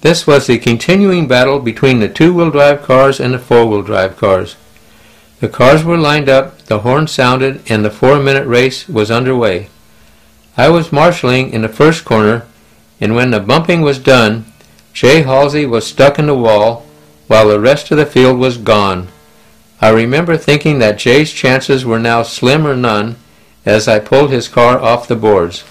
This was the continuing battle between the 2-wheel drive cars and the 4-wheel drive cars. The cars were lined up, the horn sounded, and the 4-minute race was underway. I was marshalling in the first corner, and when the bumping was done, Jay Halsey was stuck in the wall while the rest of the field was gone. I remember thinking that Jay's chances were now slim or none as I pulled his car off the boards.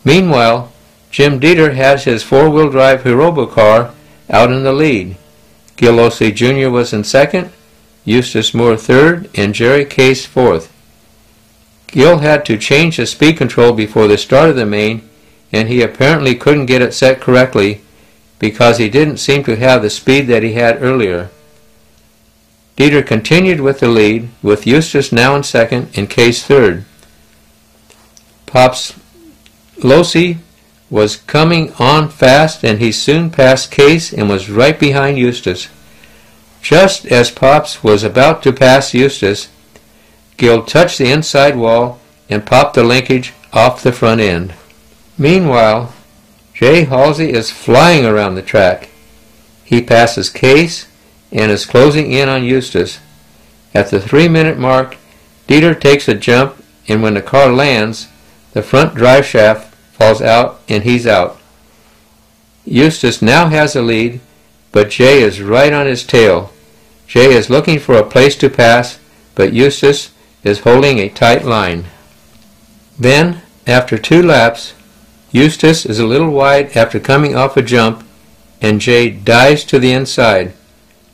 Meanwhile, Jim Dieter has his 4-wheel drive Hirobo car out in the lead. Gil Losi Jr. was in second, Eustace Moore third, and Jerry Case fourth. Gil had to change the speed control before the start of the main, and he apparently couldn't get it set correctly because he didn't seem to have the speed that he had earlier. Dieter continued with the lead, with Eustace now in second and Case third. Pops Losi was coming on fast, and he soon passed Case and was right behind Eustace. Just as Pops was about to pass Eustace, Gil touched the inside wall and popped the linkage off the front end. Meanwhile, Jay Halsey is flying around the track. He passes Case and is closing in on Eustace. At the 3-minute mark, Dieter takes a jump, and when the car lands, the front drive shaft falls out and he's out. Eustace now has a lead, but Jay is right on his tail. Jay is looking for a place to pass, but Eustace is holding a tight line. Then, after 2 laps, Eustace is a little wide after coming off a jump, and Jay dives to the inside.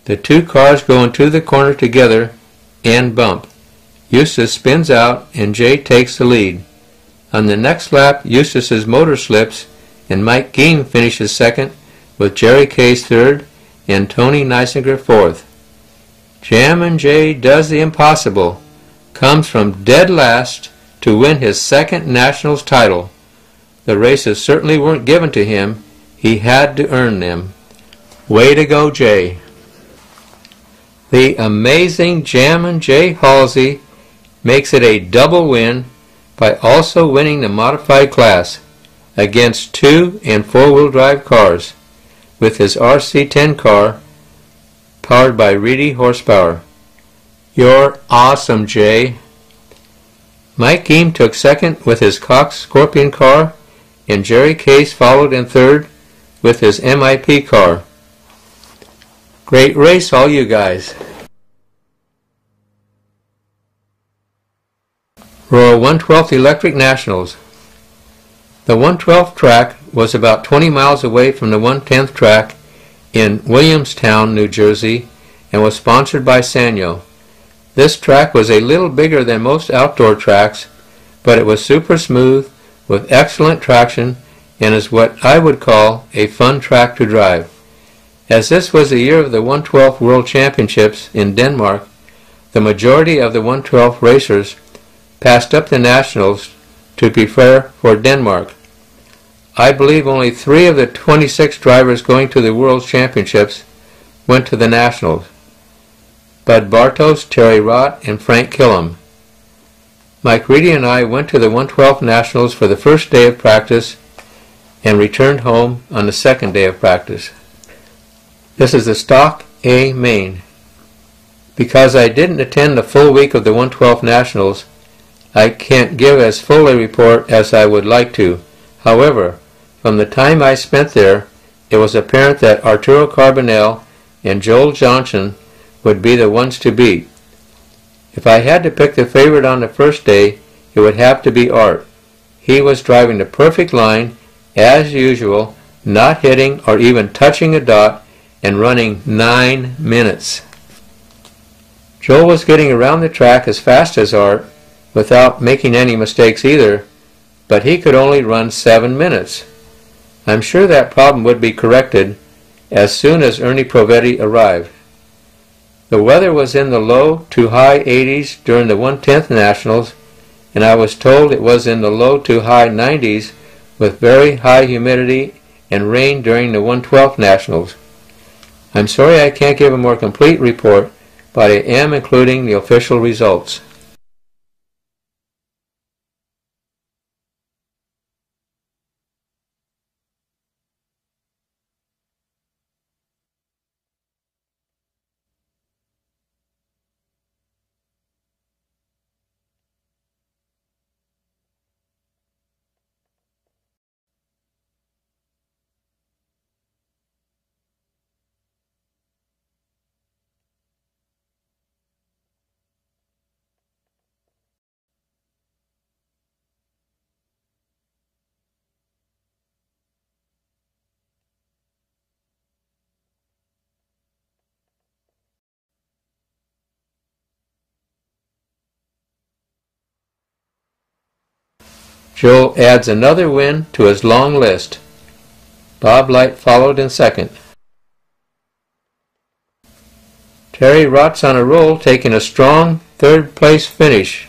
The 2 cars go into the corner together and bump. Eustace spins out, and Jay takes the lead. On the next lap, Eustace's motor slips, and Mike Geem finishes second, with Jerry Case third and Tony Neisinger fourth. Jammin' Jay does the impossible, comes from dead last to win his second Nationals title. The races certainly weren't given to him. He had to earn them. Way to go, Jay. The amazing Jammin' Jay Halsey makes it a double win by also winning the modified class against 2- and 4-wheel drive cars with his RC10 car powered by Reedy horsepower. You're awesome, Jay. Mike Geem took second with his Cox Scorpion car, and Jerry Case followed in third with his MIP car. Great race, all you guys. Royal 112th Electric Nationals. The 112th track was about 20 miles away from the 110th track in Williamstown, New Jersey, and was sponsored by Sanyo. This track was a little bigger than most outdoor tracks, but it was super smooth with excellent traction and is what I would call a fun track to drive. As this was the year of the 112th World Championships in Denmark, the majority of the 112th racers passed up the Nationals to prepare for Denmark. I believe only 3 of the 26 drivers going to the World Championships went to the Nationals: Bud Bartos, Terry Rott, and Frank Killam. Mike Reedy and I went to the 112th Nationals for the first day of practice and returned home on the second day of practice. This is the Stock A main. Because I didn't attend the full week of the 112th Nationals, I can't give as full a report as I would like to. However, from the time I spent there, it was apparent that Arturo Carbonell and Joel Johnson would be the ones to beat. If I had to pick the favorite on the first day, it would have to be Art. He was driving the perfect line, as usual, not hitting or even touching a dot, and running 9 minutes. Joel was getting around the track as fast as Art, without making any mistakes either, but he could only run 7 minutes. I'm sure that problem would be corrected as soon as Ernie Provetti arrived. The weather was in the low to high 80s during the 110th Nationals, and I was told it was in the low to high 90s with very high humidity and rain during the 112th Nationals. I'm sorry I can't give a more complete report, but I am including the official results. Joel adds another win to his long list. Bob Light followed in second. Terry Rott's on a roll, taking a strong third-place finish.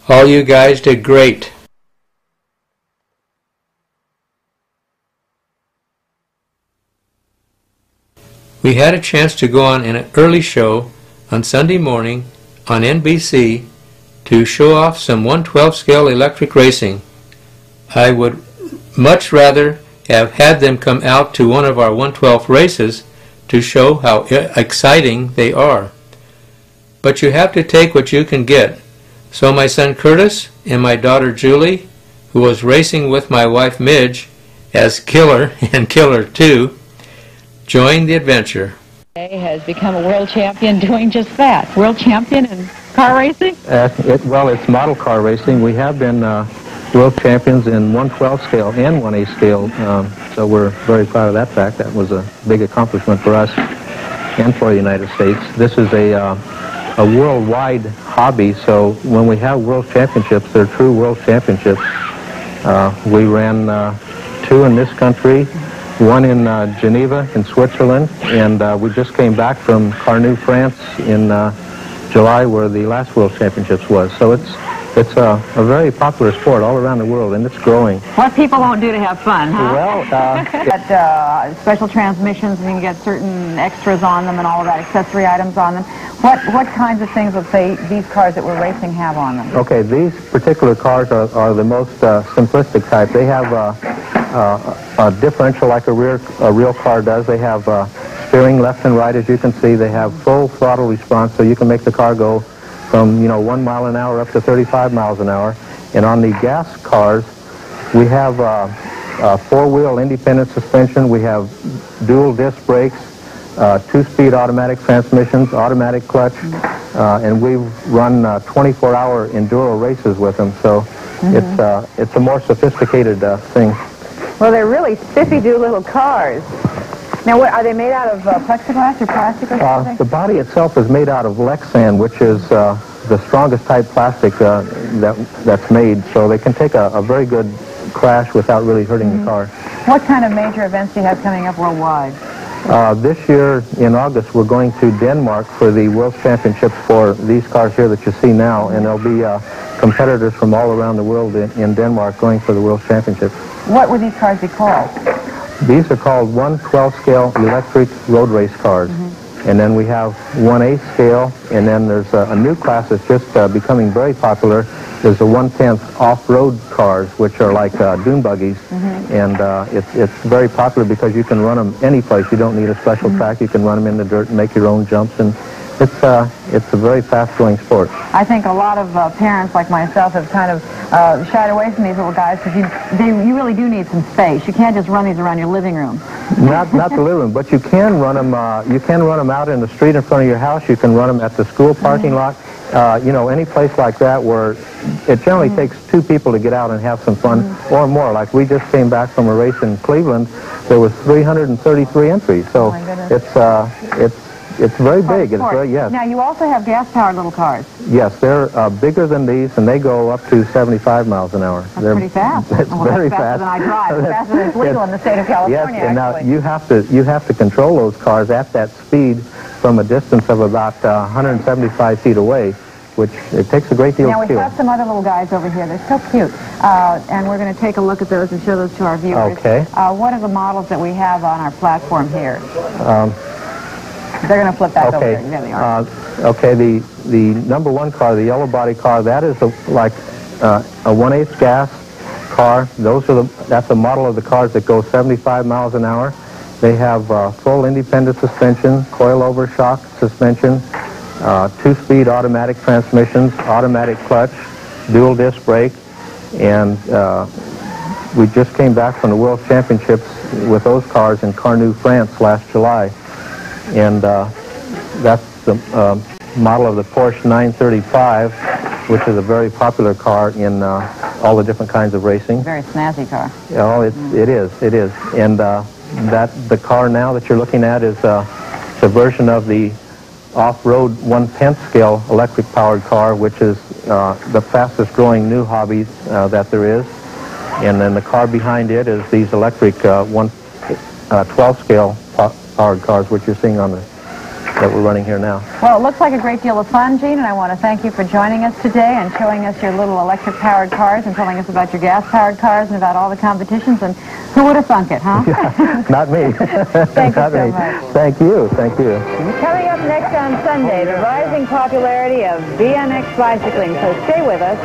All you guys did great. We had a chance to go on an early show on Sunday morning on NBC to show off some 1/12 scale electric racing. I would much rather have had them come out to one of our 1/12 races to show how exciting they are. But you have to take what you can get. So my son Curtis and my daughter Julie, who was racing with my wife Midge as Killer and Killer 2, joined the adventure. Has become a world champion doing just that. World champion in car racing? Well, it's model car racing. We have been world champions in 1/12 scale and 1/8 scale, so we're very proud of that fact. That was a big accomplishment for us and for the United States. This is a worldwide hobby, so when we have world championships, they're true world championships. We ran 2 in this country, 1 in Geneva in Switzerland, and we just came back from Carnu, France in July, where the last World Championships was. So it's a very popular sport all around the world, and it's growing. What people won't do to have fun, huh? Well, Got special transmissions, and you can get certain extras on them and all of that, accessory items on them. What kinds of things would, say, these cars that we're racing have on them? Okay, these particular cars are the most simplistic type. They have a differential like a real car does. They have steering left and right, as you can see. They have full throttle response, so you can make the car go from 1 mile an hour up to 35 miles an hour. And on the gas cars, we have 4-wheel independent suspension. We have dual disc brakes, 2-speed automatic transmissions, automatic clutch, and we've run 24-hour enduro races with them. So it's a more sophisticated thing. Well, they're really spiffy-do little cars. Now, are they made out of plexiglass or plastic or something? The body itself is made out of Lexan, which is the strongest type plastic that's made, so they can take a very good crash without really hurting the car. What kind of major events do you have coming up worldwide? This year, in August, we're going to Denmark for the World Championships for these cars here that you see now, and there'll be competitors from all around the world in Denmark going for the World Championships. What would these cars be called? These are called 1/12 scale electric road race cars. And then we have 1/8 scale, and then there's a new class that's just becoming very popular. There's the 1/10 off-road cars, which are like dune buggies, and it's very popular because you can run them any place. You don't need a special track. You can run them in the dirt and make your own jumps, and it's a very fast-growing sport. I think a lot of parents like myself have kind of shied away from these little guys because you really do need some space. You can't just run these around your living room. Not the living room, but you can run them. You can run them out in the street in front of your house. You can run them at the school parking lot. Any place like that where it generally takes 2 people to get out and have some fun or more. Like we just came back from a race in Cleveland. There was 333 entries. So it's very big. It's very, yes. Now, you also have gas-powered little cars. Yes, they're bigger than these, and they go up to 75 miles an hour. That's pretty fast. It's very faster fast. than I drive. It's faster than it's legal in the state of California, Yes, and now actually. you have to control those cars at that speed from a distance of about 175 feet away, which it takes a great deal now, of skill. Now, we have some other little guys over here. They're so cute. And we're going to take a look at those and show those to our viewers. Okay. What are the models that we have on our platform here? They're going to flip back over there. There they are. Okay, the number 1 car, the yellow body car, that is like a 1/8 gas car. That's a model of the cars that go 75 miles an hour. They have full independent suspension, coil-over shock suspension, 2-speed automatic transmissions, automatic clutch, dual disc brake, and we just came back from the World Championships with those cars in Carnu, France last July. And that's the model of the Porsche 935, which is a very popular car in all the different kinds of racing. Very snazzy car. Oh, it is. And the car now that you're looking at is a version of the off-road 1/10 scale electric-powered car, which is the fastest-growing new hobby that there is. And then the car behind it is these electric 12 scale powered cars, which you're seeing on the that we're running here now. Well, it looks like a great deal of fun, Gene, and I want to thank you for joining us today and showing us your little electric-powered cars and telling us about your gas-powered cars and about all the competitions. And who would have thunk it, huh? Yeah, not me. Thank you so much. Thank you. Thank you. Coming up next on Sunday, the rising popularity of BMX bicycling. So stay with us.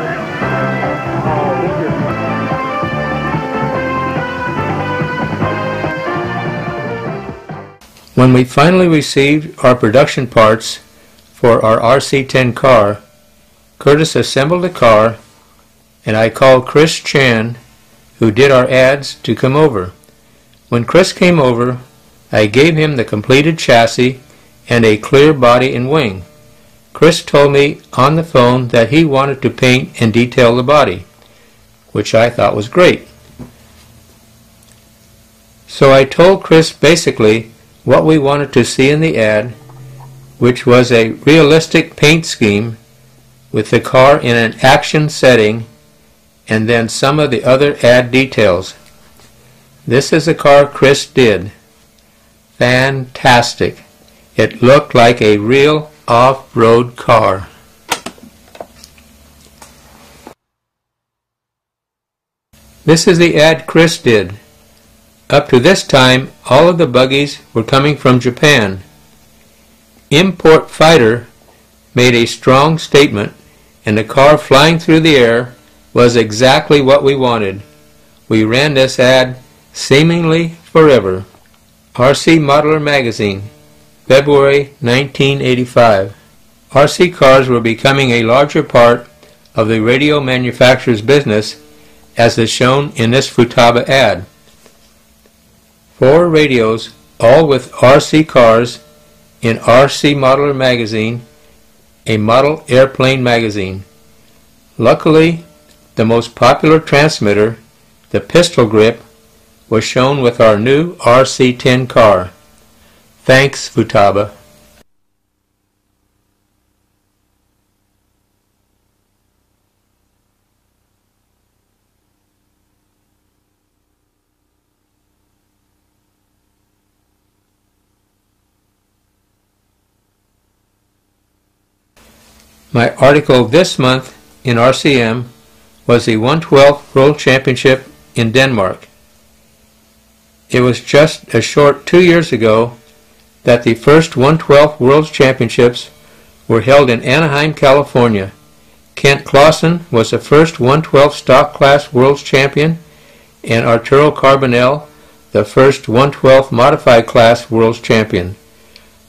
When we finally received our production parts for our RC-10 car, Curtis assembled the car, and I called Chris Chan, who did our ads, to come over. When Chris came over, I gave him the completed chassis and a clear body and wing. Chris told me on the phone that he wanted to paint and detail the body, which I thought was great. So I told Chris basically what we wanted to see in the ad, which was a realistic paint scheme with the car in an action setting, and then some of the other ad details. This is the car Chris did. Fantastic. It looked like a real off-road car. This is the ad Chris did. Up to this time, all of the buggies were coming from Japan. Import Fighter made a strong statement, and the car flying through the air was exactly what we wanted. We ran this ad seemingly forever. RC Modeler Magazine, February 1985. RC cars were becoming a larger part of the radio manufacturer's business, as is shown in this Futaba ad. 4 radios, all with RC cars, in RC Modeler Magazine, a model airplane magazine. Luckily, the most popular transmitter, the pistol grip, was shown with our new RC-10 car. Thanks, Futaba. My article this month in RCM was the 112th World Championship in Denmark. It was just a short 2 years ago that the first 112th World Championships were held in Anaheim, California. Kent Clausen was the first 112 stock class world champion, and Arturo Carbonell the first 112 modified class world champion.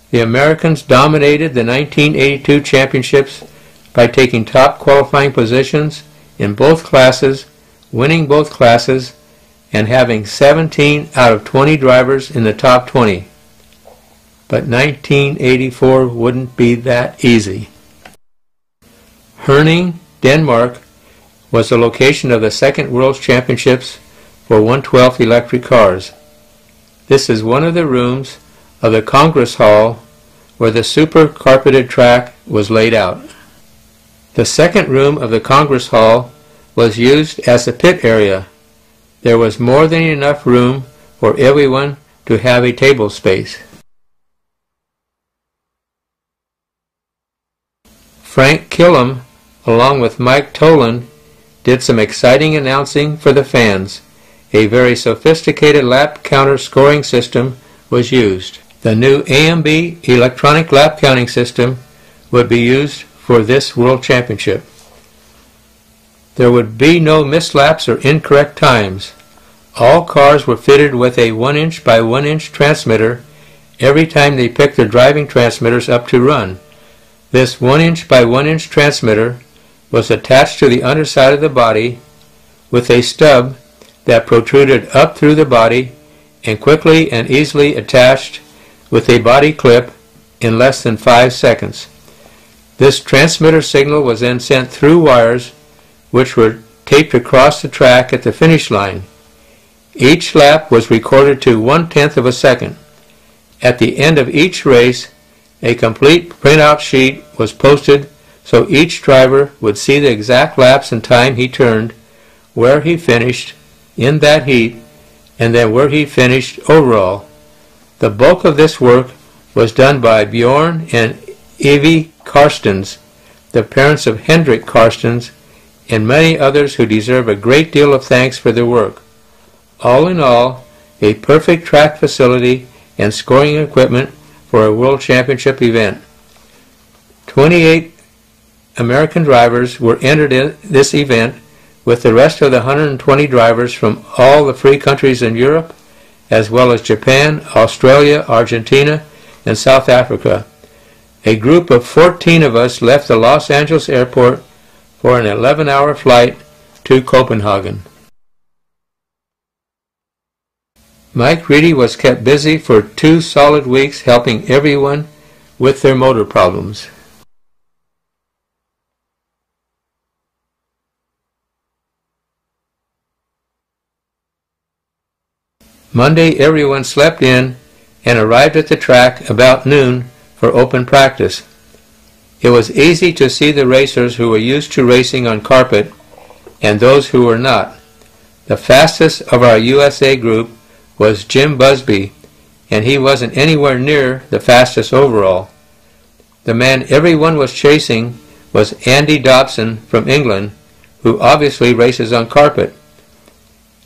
The Americans dominated the 1982 championships by taking top qualifying positions in both classes, winning both classes, and having 17 out of 20 drivers in the top 20. But 1984 wouldn't be that easy. Herning, Denmark, was the location of the second World Championships for 112 electric cars. This is one of the rooms of the Congress Hall where the super carpeted track was laid out. The second room of the Congress Hall was used as a pit area. There was more than enough room for everyone to have a table space. Frank Killam, along with Mike Tolan, did some exciting announcing for the fans. A very sophisticated lap counter scoring system was used. The new AMB electronic lap counting system would be used for this World Championship. There would be no missed laps or incorrect times. All cars were fitted with a 1" by 1" transmitter every time they picked their driving transmitters up to run. This 1" by 1" transmitter was attached to the underside of the body with a stub that protruded up through the body and quickly and easily attached with a body clip in less than 5 seconds. This transmitter signal was then sent through wires which were taped across the track at the finish line. Each lap was recorded to 1/10 of a second. At the end of each race, a complete printout sheet was posted so each driver would see the exact laps and time he turned, where he finished in that heat, and then where he finished overall. The bulk of this work was done by Bjorn and Evie Karstens, the parents of Hendrik Karstens, and many others who deserve a great deal of thanks for their work. All in all, a perfect track facility and scoring equipment for a World Championship event. 28 American drivers were entered in this event, with the rest of the 120 drivers from all the free countries in Europe, as well as Japan, Australia, Argentina, and South Africa. A group of 14 of us left the Los Angeles airport for an 11-hour flight to Copenhagen. Mike Reedy was kept busy for 2 solid weeks helping everyone with their motor problems. Monday, everyone slept in and arrived at the track about noon for open practice. It was easy to see the racers who were used to racing on carpet and those who were not. The fastest of our USA group was Jim Busby, and he wasn't anywhere near the fastest overall. The man everyone was chasing was Andy Dobson from England, who obviously races on carpet.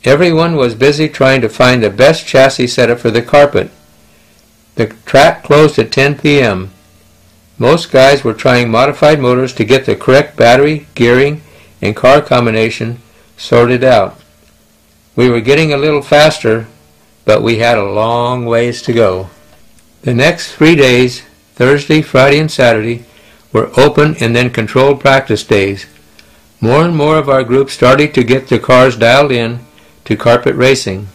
Everyone was busy trying to find the best chassis setup for the carpet. The track closed at 10 p.m. Most guys were trying modified motors to get the correct battery, gearing, and car combination sorted out. We were getting a little faster, but we had a long ways to go. The next 3 days, Thursday, Friday, and Saturday, were open and then controlled practice days. More and more of our group started to get their cars dialed in to carpet racing.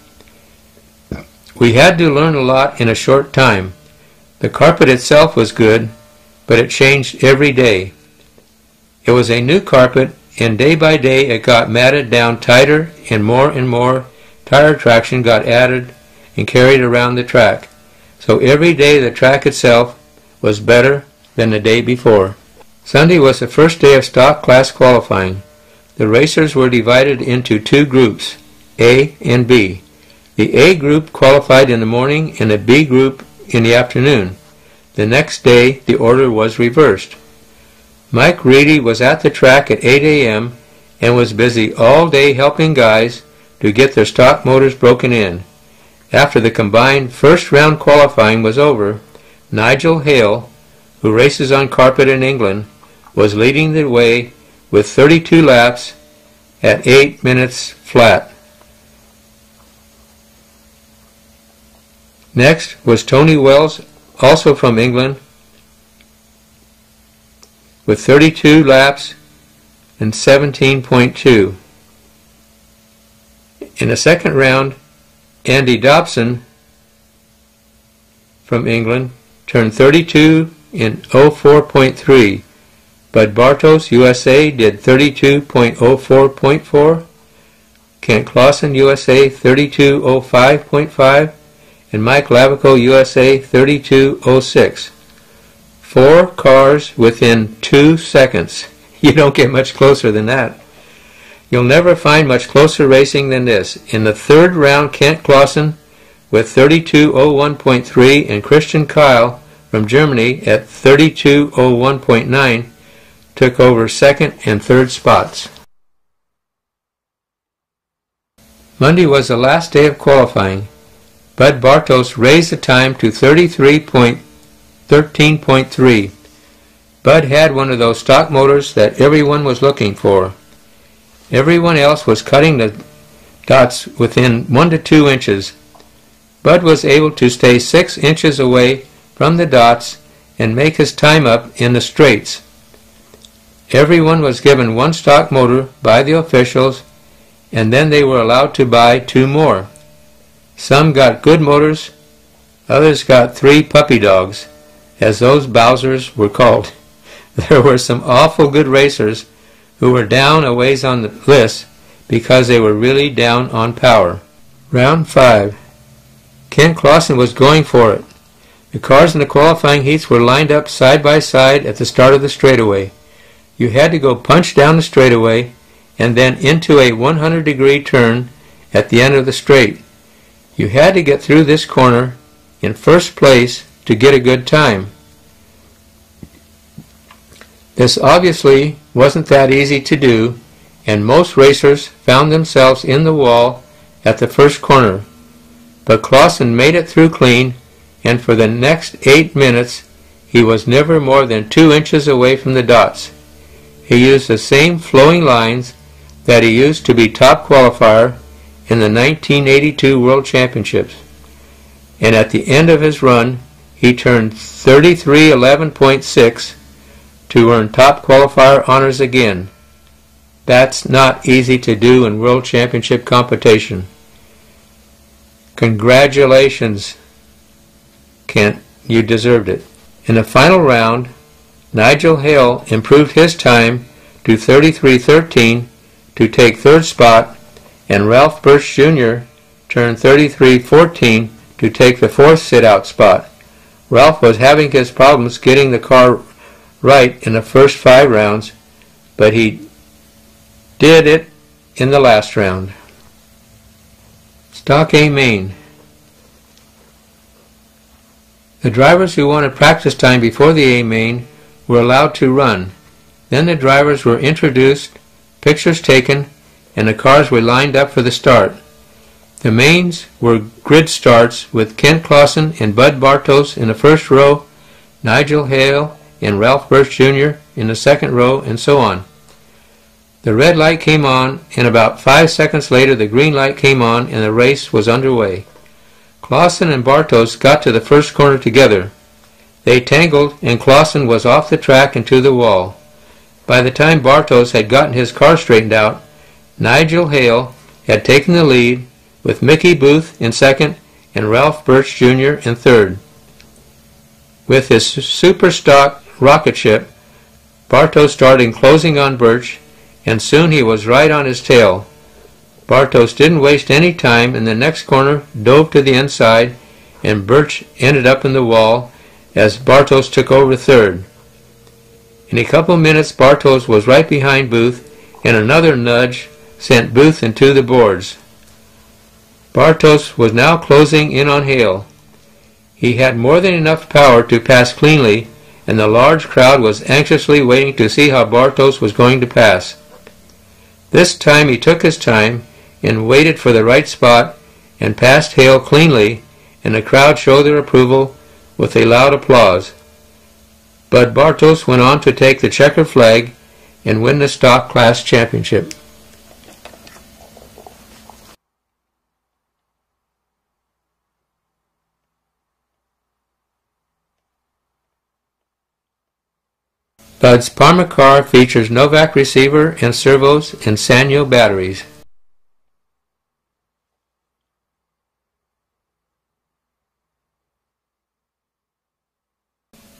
We had to learn a lot in a short time. The carpet itself was good, but it changed every day. It was a new carpet, and day by day it got matted down tighter, and more tire traction got added and carried around the track. So every day the track itself was better than the day before. Sunday was the first day of stock class qualifying. The racers were divided into 2 groups, A and B. The A group qualified in the morning and the B group in the afternoon. The next day the order was reversed. Mike Reedy was at the track at 8 a.m. and was busy all day helping guys to get their stock motors broken in. After the combined first round qualifying was over, Nigel Hale, who races on carpet in England, was leading the way with 32 laps at 8 minutes flat. Next was Tony Wells, also from England, with 32 laps and 17.2. In the second round, Andy Dobson from England turned 32 in 04.3. Bud Bartos, USA, did 32.04.4. Kent Clausen, USA, 32.05.5. And Mike Lavico, USA, 32.06. 4 cars within 2 seconds. You don't get much closer than that. You'll never find much closer racing than this. In the third round, Kent Clausen with 32.01.3 and Christian Kyle from Germany at 32.01.9 took over second and third spots. Monday was the last day of qualifying. Bud Bartos raised the time to 33.13.3. Bud had one of those stock motors that everyone was looking for. Everyone else was cutting the dots within 1 to 2 inches. Bud was able to stay 6 inches away from the dots and make his time up in the straights. Everyone was given 1 stock motor by the officials, and then they were allowed to buy 2 more. Some got good motors, others got 3 puppy dogs, as those Bowsers were called. There were some awful good racers who were down a ways on the list because they were really down on power. Round 5. Kent Clausen was going for it. The cars in the qualifying heats were lined up side by side at the start of the straightaway. You had to go punch down the straightaway and then into a 100-degree turn at the end of the straight. You had to get through this corner in first place to get a good time. This obviously wasn't that easy to do, and most racers found themselves in the wall at the first corner. But Clausen made it through clean, and for the next 8 minutes he was never more than 2 inches away from the dots. He used the same flowing lines that he used to be top qualifier in the 1982 World Championships. And at the end of his run, he turned 33:11.6 to earn top qualifier honors again. That's not easy to do in World Championship competition. Congratulations, Kent. You deserved it. In the final round, Nigel Hale improved his time to 33:13 to take third spot, and Ralph Birch Jr. turned 33:14 to take the fourth sit-out spot. Ralph was having his problems getting the car right in the first 5 rounds, but he did it in the last round. Stock A main. The drivers who wanted practice time before the A main were allowed to run. Then the drivers were introduced, pictures taken, and the cars were lined up for the start. The mains were grid starts with Kent Clausen and Bud Bartos in the first row, Nigel Hale and Ralph Birch Jr. in the second row, and so on. The red light came on, and about 5 seconds later the green light came on and the race was underway. Clausen and Bartos got to the first corner together. They tangled, and Clausen was off the track and to the wall. By the time Bartos had gotten his car straightened out, Nigel Hale had taken the lead, with Mickey Booth in second and Ralph Birch Jr. in third. With his super stock rocket ship, Bartos started closing on Birch, and soon he was right on his tail. Bartos didn't waste any time, and the next corner dove to the inside, and Birch ended up in the wall as Bartos took over third. In a couple minutes Bartos was right behind Booth, and another nudge sent Booth into the boards. Bartos was now closing in on Hale. He had more than enough power to pass cleanly, and the large crowd was anxiously waiting to see how Bartos was going to pass. This time he took his time and waited for the right spot and passed Hale cleanly, and the crowd showed their approval with a loud applause. But Bartos went on to take the checkered flag and win the stock class championship. Bud's Parma car features Novak receiver and servos and Sanyo batteries.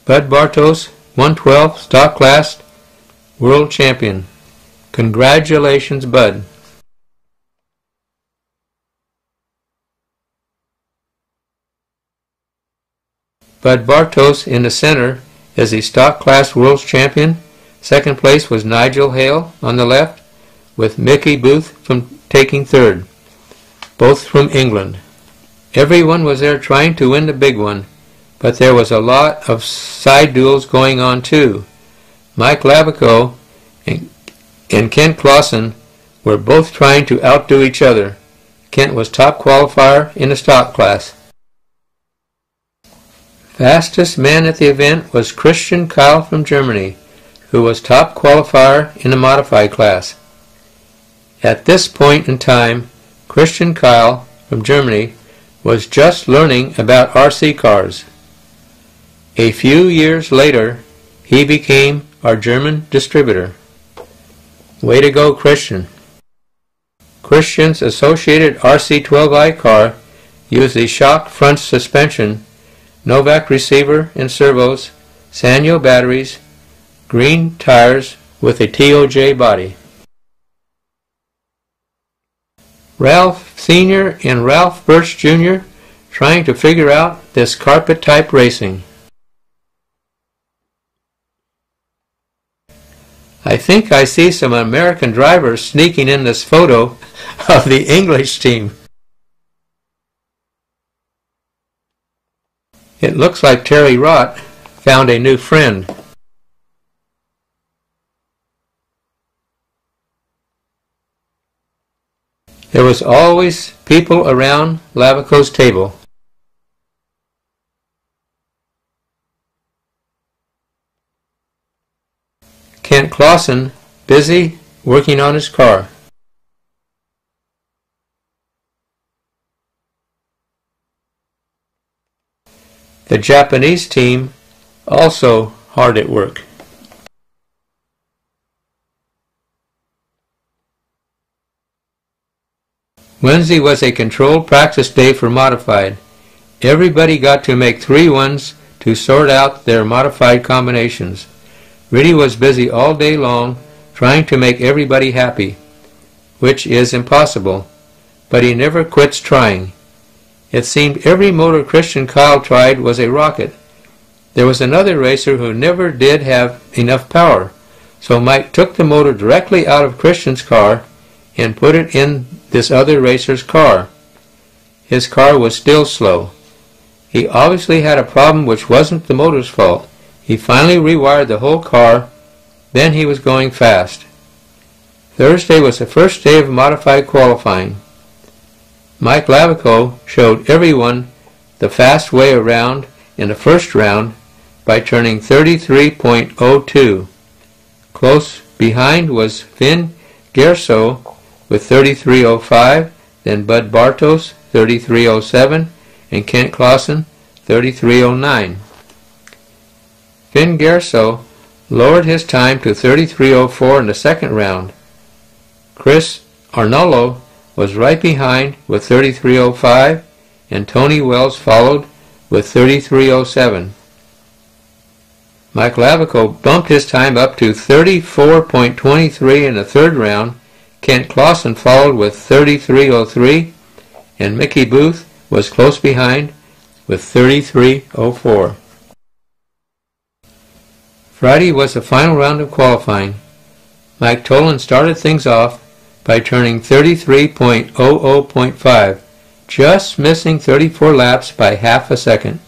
Bud Bartos, 112 stock class world champion. Congratulations, Bud. Bud Bartos in the center is the stock class world champion. Second place was Nigel Hale on the left, with Mickey Booth taking third, both from England. Everyone was there trying to win the big one, but there was a lot of side duels going on too. Mike Lavico and Kent Clausen were both trying to outdo each other. Kent was top qualifier in the stock class. Fastest man at the event was Christian Kyle from Germany, who was top qualifier in the modified class. At this point in time, Christian Kyle from Germany was just learning about RC cars. A few years later, he became our German distributor. Way to go, Christian. Christian's associated RC12i car used a shock front suspension, Novak receiver and servos, Sanyo batteries, green tires with a TOJ body. Ralph Sr. and Ralph Birch Jr. trying to figure out this carpet type racing. I think I see some American drivers sneaking in this photo of the English team. It looks like Terry Rott found a new friend. There was always people around Lavico's table. Kent Clausen busy working on his car. The Japanese team also hard at work. Wednesday was a controlled practice day for modified. Everybody got to make 3 ones to sort out their modified combinations. Ritty was busy all day long trying to make everybody happy, which is impossible, but he never quits trying. It seemed every motor Christian Kyle tried was a rocket. There was another racer who never did have enough power, so Mike took the motor directly out of Christian's car and put it in this other racer's car. His car was still slow. He obviously had a problem which wasn't the motor's fault. He finally rewired the whole car, then he was going fast. Thursday was the first day of modified qualifying. Mike Lavico showed everyone the fast way around in the first round by turning 33.02. Close behind was Finn Gerso with 33.05, then Bud Bartos 33.07, and Kent Clausen 33.09. Finn Gerso lowered his time to 33.04 in the second round. Chris Arnolo was right behind with 33.05, and Tony Wells followed with 33.07. Mike Lavico bumped his time up to 34.23 in the third round. Kent Clausen followed with 33.03, and Mickey Booth was close behind with 33.04. Friday was the final round of qualifying. Mike Tolan started things off by turning 33.00.5, just missing 34 laps by half a second.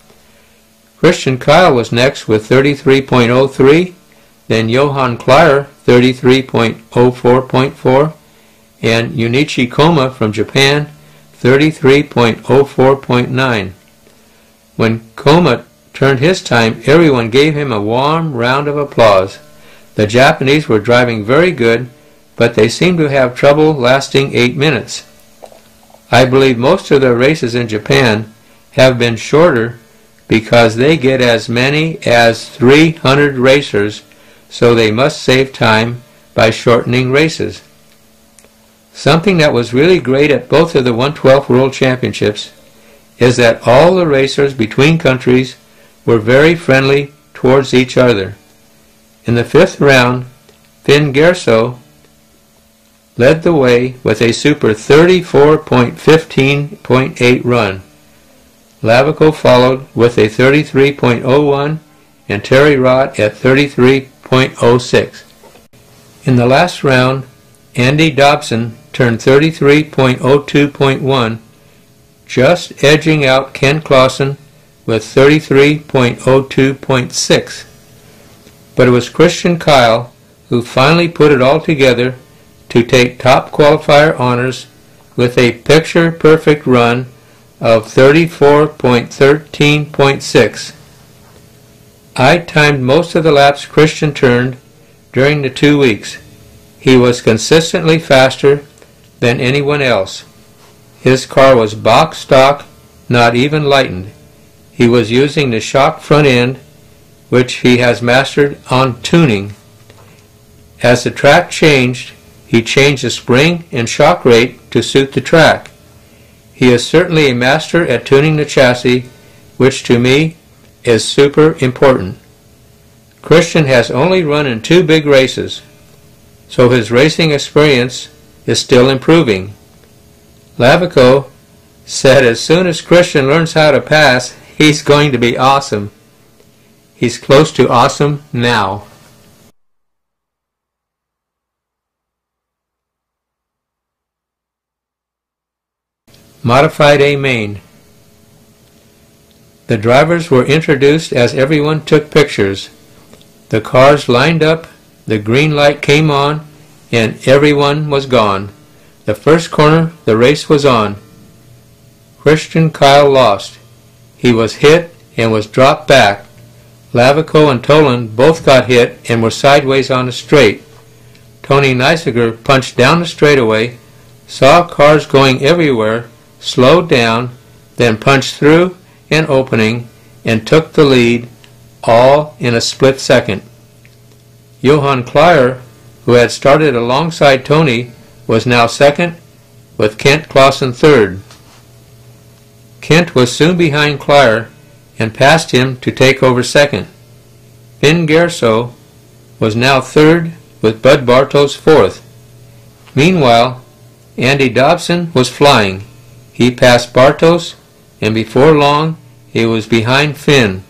Christian Kyle was next with 33.03, then Johan Klyer 33.04.4, and Junichi Koma from Japan 33.04.9. When Koma turned his time, everyone gave him a warm round of applause. The Japanese were driving very good, but they seemed to have trouble lasting 8 minutes. I believe most of the races in Japan have been shorter because they get as many as 300 racers, so they must save time by shortening races. Something that was really great at both of the 1/12 World Championships is that all the racers between countries were very friendly towards each other. In the fifth round, Finn Gerso led the way with a super 34.15.8 run. Lavico followed with a 33.01 and Terry Rott at 33.06. In the last round, Andy Dobson turned 33.02.1, just edging out Ken Clausen with 33.02.6. But it was Christian Kyle who finally put it all together to take top qualifier honors with a picture-perfect run of 34.13.6. I timed most of the laps Christian turned during the 2 weeks. He was consistently faster than anyone else. His car was box stock, not even lightened. He was using the shock front end, which he has mastered on tuning. As the track changed, he changed the spring and shock rate to suit the track. He is certainly a master at tuning the chassis, which to me is super important. Christian has only run in 2 big races, so his racing experience is still improving. Lavico said as soon as Christian learns how to pass, he's going to be awesome. He's close to awesome now. Modified A main. The drivers were introduced as everyone took pictures. The cars lined up, the green light came on, and everyone was gone. The first corner, the race was on. Christian Kyle lost. He was hit and was dropped back. Lavico and Tolan both got hit and were sideways on the straight. Tony Neisiger punched down the straightaway, saw cars going everywhere, slowed down, then punched through an opening and took the lead, all in a split second. Johann Klyer, who had started alongside Tony, was now second, with Kent Clausen third. Kent was soon behind Klyer and passed him to take over second. Finn Gerso was now third, with Bud Bartos fourth. Meanwhile, Andy Dobson was flying. He passed Bartos, and before long he was behind Finn.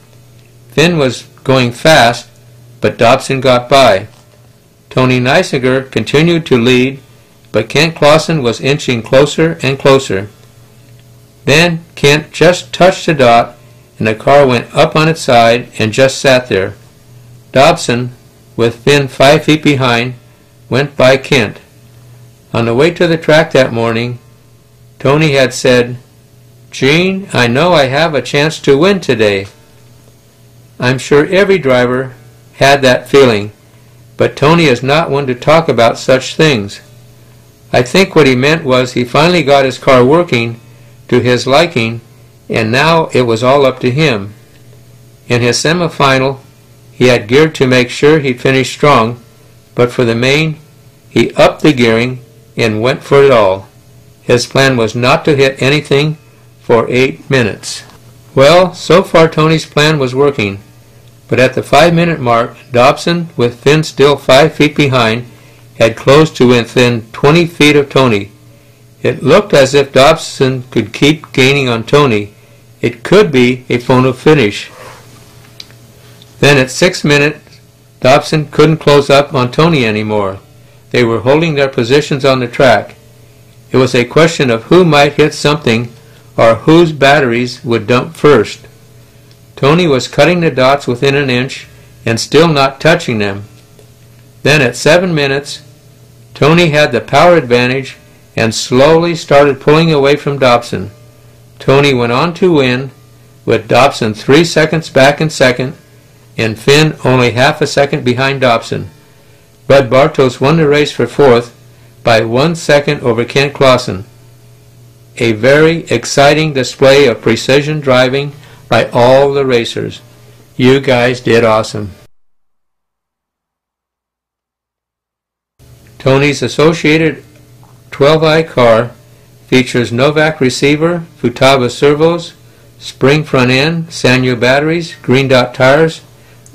Finn was going fast, but Dobson got by. Tony Neisiger continued to lead, but Kent Clausen was inching closer and closer. Then Kent just touched the dot, and the car went up on its side and just sat there. Dobson, with Finn 5 feet behind, went by Kent. On the way to the track that morning, Tony had said, "Gene, I know I have a chance to win today." I'm sure every driver had that feeling, but Tony is not one to talk about such things. I think what he meant was he finally got his car working to his liking, and now it was all up to him. In his semifinal, he had geared to make sure he'd finish strong, but for the main, he upped the gearing and went for it all. His plan was not to hit anything for 8 minutes. Well, so far Tony's plan was working, but at the 5-minute mark, Dobson, with Finn still 5 feet behind, had closed to within 20 feet of Tony. It looked as if Dobson could keep gaining on Tony. It could be a photo finish. Then at 6 minutes, Dobson couldn't close up on Tony anymore. They were holding their positions on the track. It was a question of who might hit something or whose batteries would dump first. Tony was cutting the dots within an inch and still not touching them. Then at 7 minutes, Tony had the power advantage and slowly started pulling away from Dobson. Tony went on to win, with Dobson 3 seconds back in second, and Finn only half a second behind Dobson. Bud Bartos won the race for fourth by 1 second over Kent Clausen. A very exciting display of precision driving by all the racers. You guys did awesome. Tony's associated 12i car features Novak receiver, Futaba servos, spring front end, Sanyo batteries, green dot tires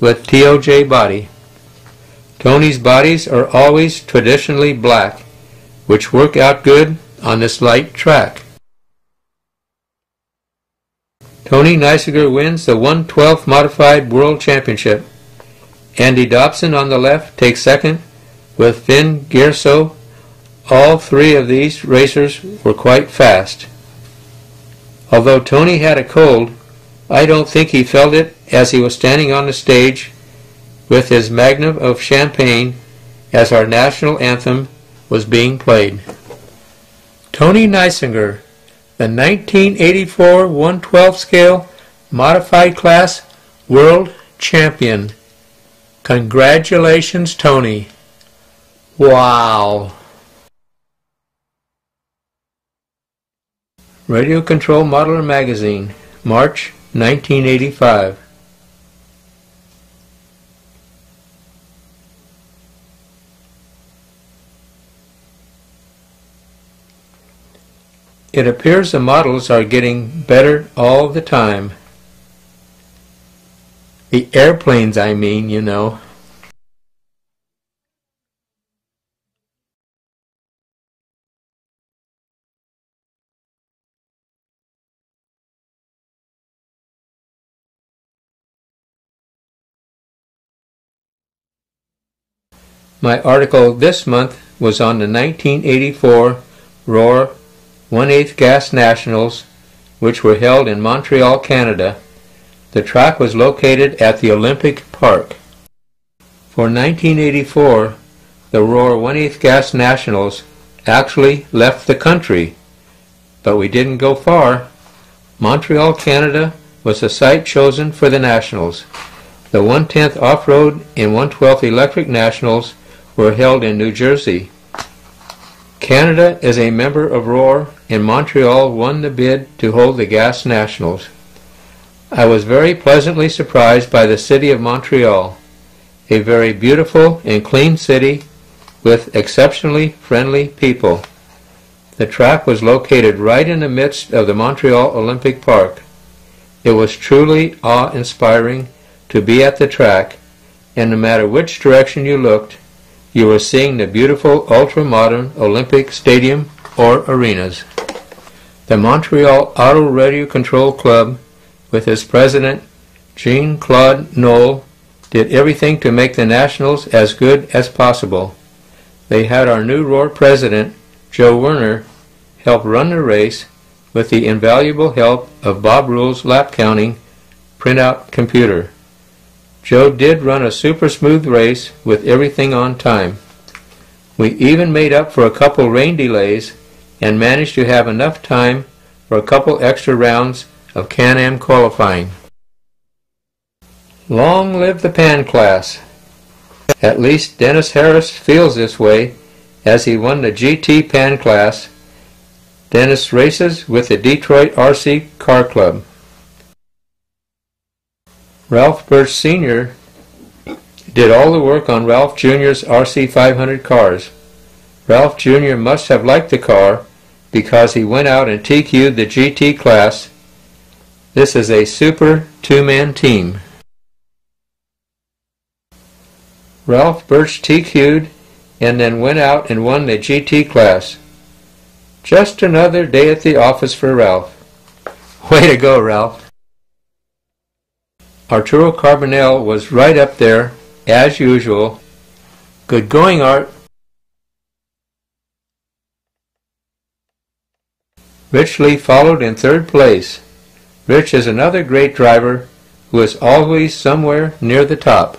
with TOJ body. Tony's bodies are always traditionally black, which work out good on this light track. Tony Neisiger wins the 1/12 Modified World Championship. Andy Dobson on the left takes second, with Finn Gerso. All three of these racers were quite fast. Although Tony had a cold, I don't think he felt it as he was standing on the stage with his magnum of champagne as our national anthem was being played. Tony Neisiger, the 1984 1/12 scale modified class world champion. Congratulations, Tony. Wow. Radio Control Modeler Magazine, March 1985. It appears the models are getting better all the time. The airplanes, I mean, you know. My article this month was on the 1984 Roar 1/8 Gas Nationals, which were held in Montreal, Canada. The track was located at the Olympic Park. For 1984, the Roar 1/8 Gas Nationals actually left the country, but we didn't go far. Montreal, Canada was the site chosen for the Nationals. The 1/10th Off-Road and 1/12th Electric Nationals were held in New Jersey. Canada is a member of Roar, and Montreal won the bid to hold the Gas Nationals. I was very pleasantly surprised by the city of Montreal, a very beautiful and clean city with exceptionally friendly people. The track was located right in the midst of the Montreal Olympic Park. It was truly awe-inspiring to be at the track, and no matter which direction you looked, you were seeing the beautiful ultra-modern Olympic Stadium or arenas. The Montreal Auto Radio Control Club, with its president, Jean-Claude Knoll, did everything to make the Nationals as good as possible. They had our new Roar president, Joe Werner, help run the race with the invaluable help of Bob Rule's lap counting printout computer. Joe did run a super smooth race with everything on time. We even made up for a couple rain delays and managed to have enough time for a couple extra rounds of Can-Am qualifying. Long live the Pan class. At least Dennis Harris feels this way, as he won the GT Pan class. Dennis races with the Detroit RC Car Club. Ralph Birch Sr. did all the work on Ralph Jr.'s RC 500 cars. Ralph Jr. must have liked the car because he went out and TQ'd the GT class. This is a super two-man team. Ralph Birch TQ'd and then went out and won the GT class. Just another day at the office for Ralph. Way to go, Ralph. Arturo Carbonell was right up there, as usual. Good going, Art. Rich Lee followed in third place. Rich is another great driver who is always somewhere near the top.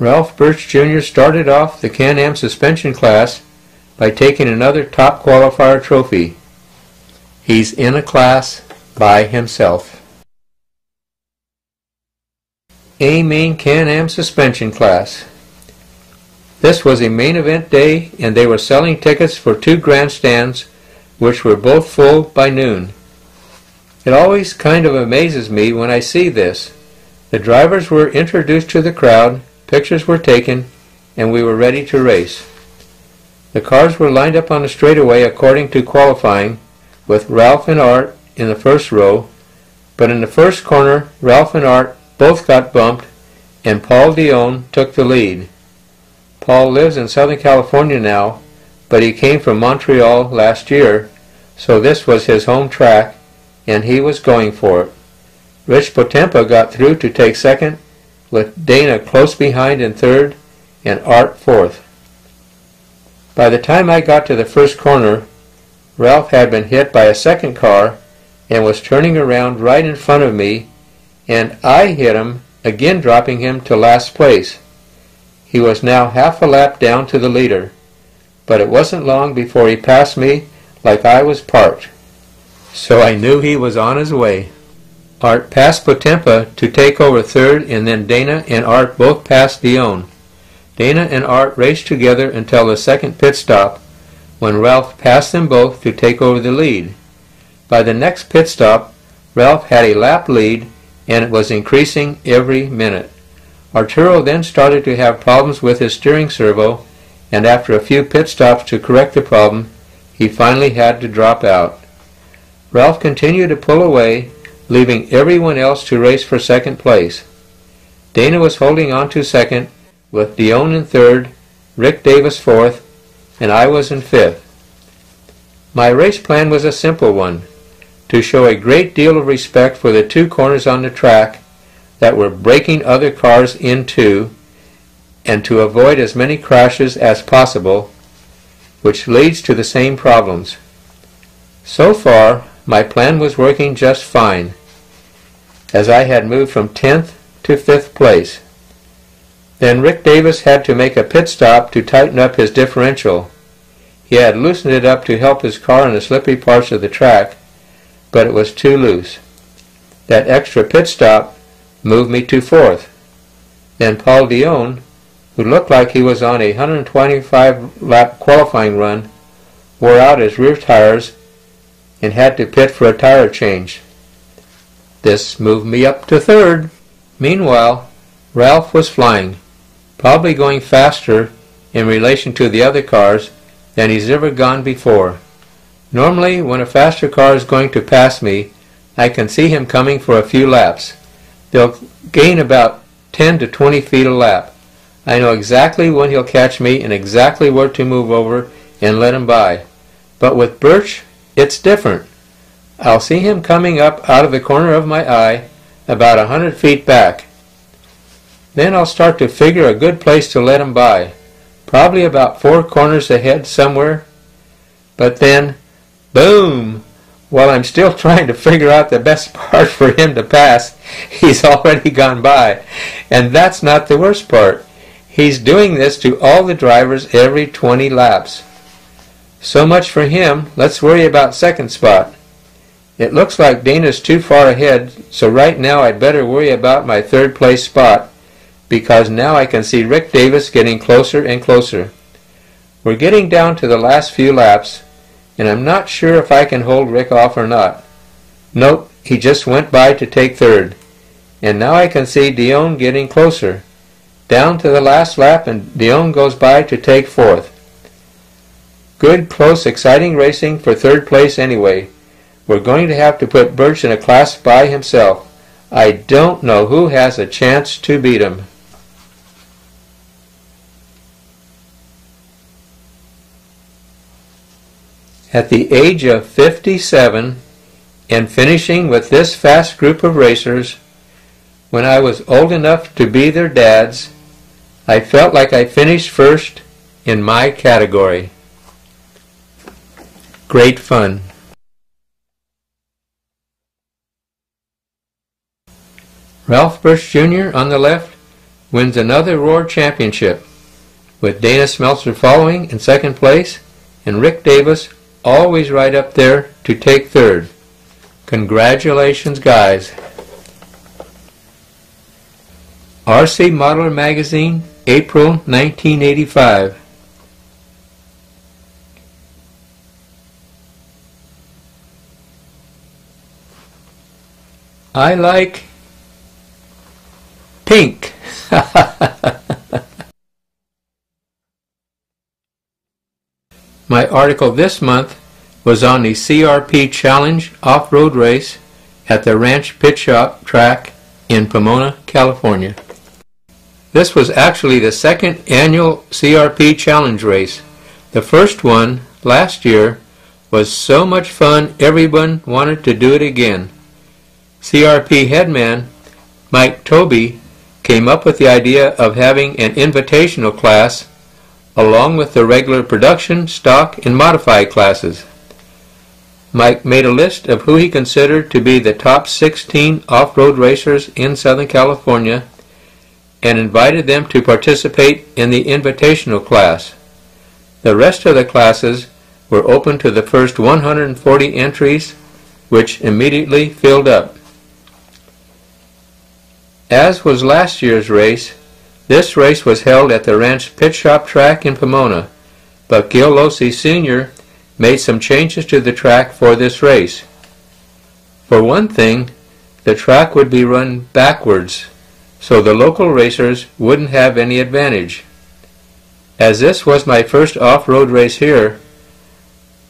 Ralph Birch Jr. started off the Can-Am suspension class by taking another top qualifier trophy. He's in a class by himself. A main Can-Am suspension class. This was a main event day, and they were selling tickets for 2 grandstands, which were both full by noon. It always kind of amazes me when I see this. The drivers were introduced to the crowd, pictures were taken, and we were ready to race. The cars were lined up on the straightaway according to qualifying, with Ralph and Art in the first row, but in the first corner, Ralph and Art both got bumped, and Paul Dion took the lead. Paul lives in Southern California now, but he came from Montreal last year, so this was his home track, and he was going for it. Rich Potempa got through to take second, with Dana close behind in third, and Art fourth. By the time I got to the first corner, Ralph had been hit by a second car and was turning around right in front of me, and I hit him, again dropping him to last place. He was now half a lap down to the leader, but it wasn't long before he passed me like I was parked. So I knew he was on his way. Art passed Potempa to take over third, and then Dana and Art both passed Dion. Dana and Art raced together until the second pit stop, when Ralph passed them both to take over the lead. By the next pit stop, Ralph had a lap lead, and it was increasing every minute. Arturo then started to have problems with his steering servo, and after a few pit stops to correct the problem, he finally had to drop out. Ralph continued to pull away, leaving everyone else to race for second place. Dana was holding on to second, with Dion in third, Rick Davis fourth, and I was in fifth. My race plan was a simple one, to show a great deal of respect for the two corners on the track that were breaking other cars in two, and to avoid as many crashes as possible, which leads to the same problems. So far, my plan was working just fine, as I had moved from 10th to 5th place. Then Rick Davis had to make a pit stop to tighten up his differential. He had loosened it up to help his car in the slippery parts of the track, but it was too loose. That extra pit stop moved me to 4th. Then Paul Dion, who looked like he was on a 125-lap qualifying run, wore out his rear tires and had to pit for a tire change. This moved me up to 3rd. Meanwhile, Ralph was flying, probably going faster in relation to the other cars than he's ever gone before. Normally, when a faster car is going to pass me, I can see him coming for a few laps. They'll gain about 10 to 20 feet a lap. I know exactly when he'll catch me and exactly where to move over and let him by. But with Birch, it's different. I'll see him coming up out of the corner of my eye about 100 feet back. Then I'll start to figure a good place to let him by, probably about 4 corners ahead somewhere. But then, boom! While I'm still trying to figure out the best part for him to pass, he's already gone by. And that's not the worst part. He's doing this to all the drivers every 20 laps. So much for him. Let's worry about 2nd spot. It looks like Dana's too far ahead, so right now I'd better worry about my 3rd place spot, because now I can see Rick Davis getting closer and closer. We're getting down to the last few laps, and I'm not sure if I can hold Rick off or not. Nope, he just went by to take 3rd. And now I can see Dion getting closer. Down to the last lap, and Dion goes by to take 4th. Good, close, exciting racing for 3rd place anyway. We're going to have to put Birch in a class by himself. I don't know who has a chance to beat him. At the age of 57, and finishing with this fast group of racers, when I was old enough to be their dads, I felt like I finished first in my category. Great fun. Ralph Birch Jr. on the left wins another Roar Championship, with Dana Smeltzer following in 2nd place, and Rick Davis always right up there to take 3rd. Congratulations, guys. RC Modeler Magazine, April 1985. I like pink. My article this month was on the CRP Challenge off-road race at the Ranch Pit Shop track in Pomona, California. This was actually the 2nd annual CRP Challenge race. The first one, last year, was so much fun everyone wanted to do it again. CRP headman Mike Toby came up with the idea of having an invitational class along with the regular production, stock, and modified classes. Mike made a list of who he considered to be the top 16 off-road racers in Southern California and invited them to participate in the invitational class. The rest of the classes were open to the first 140 entries, which immediately filled up. As was last year's race, this race was held at the Ranch Pit Shop track in Pomona, but Gil Losi Sr. made some changes to the track for this race. For one thing, the track would be run backwards, so the local racers wouldn't have any advantage. As this was my first off-road race here,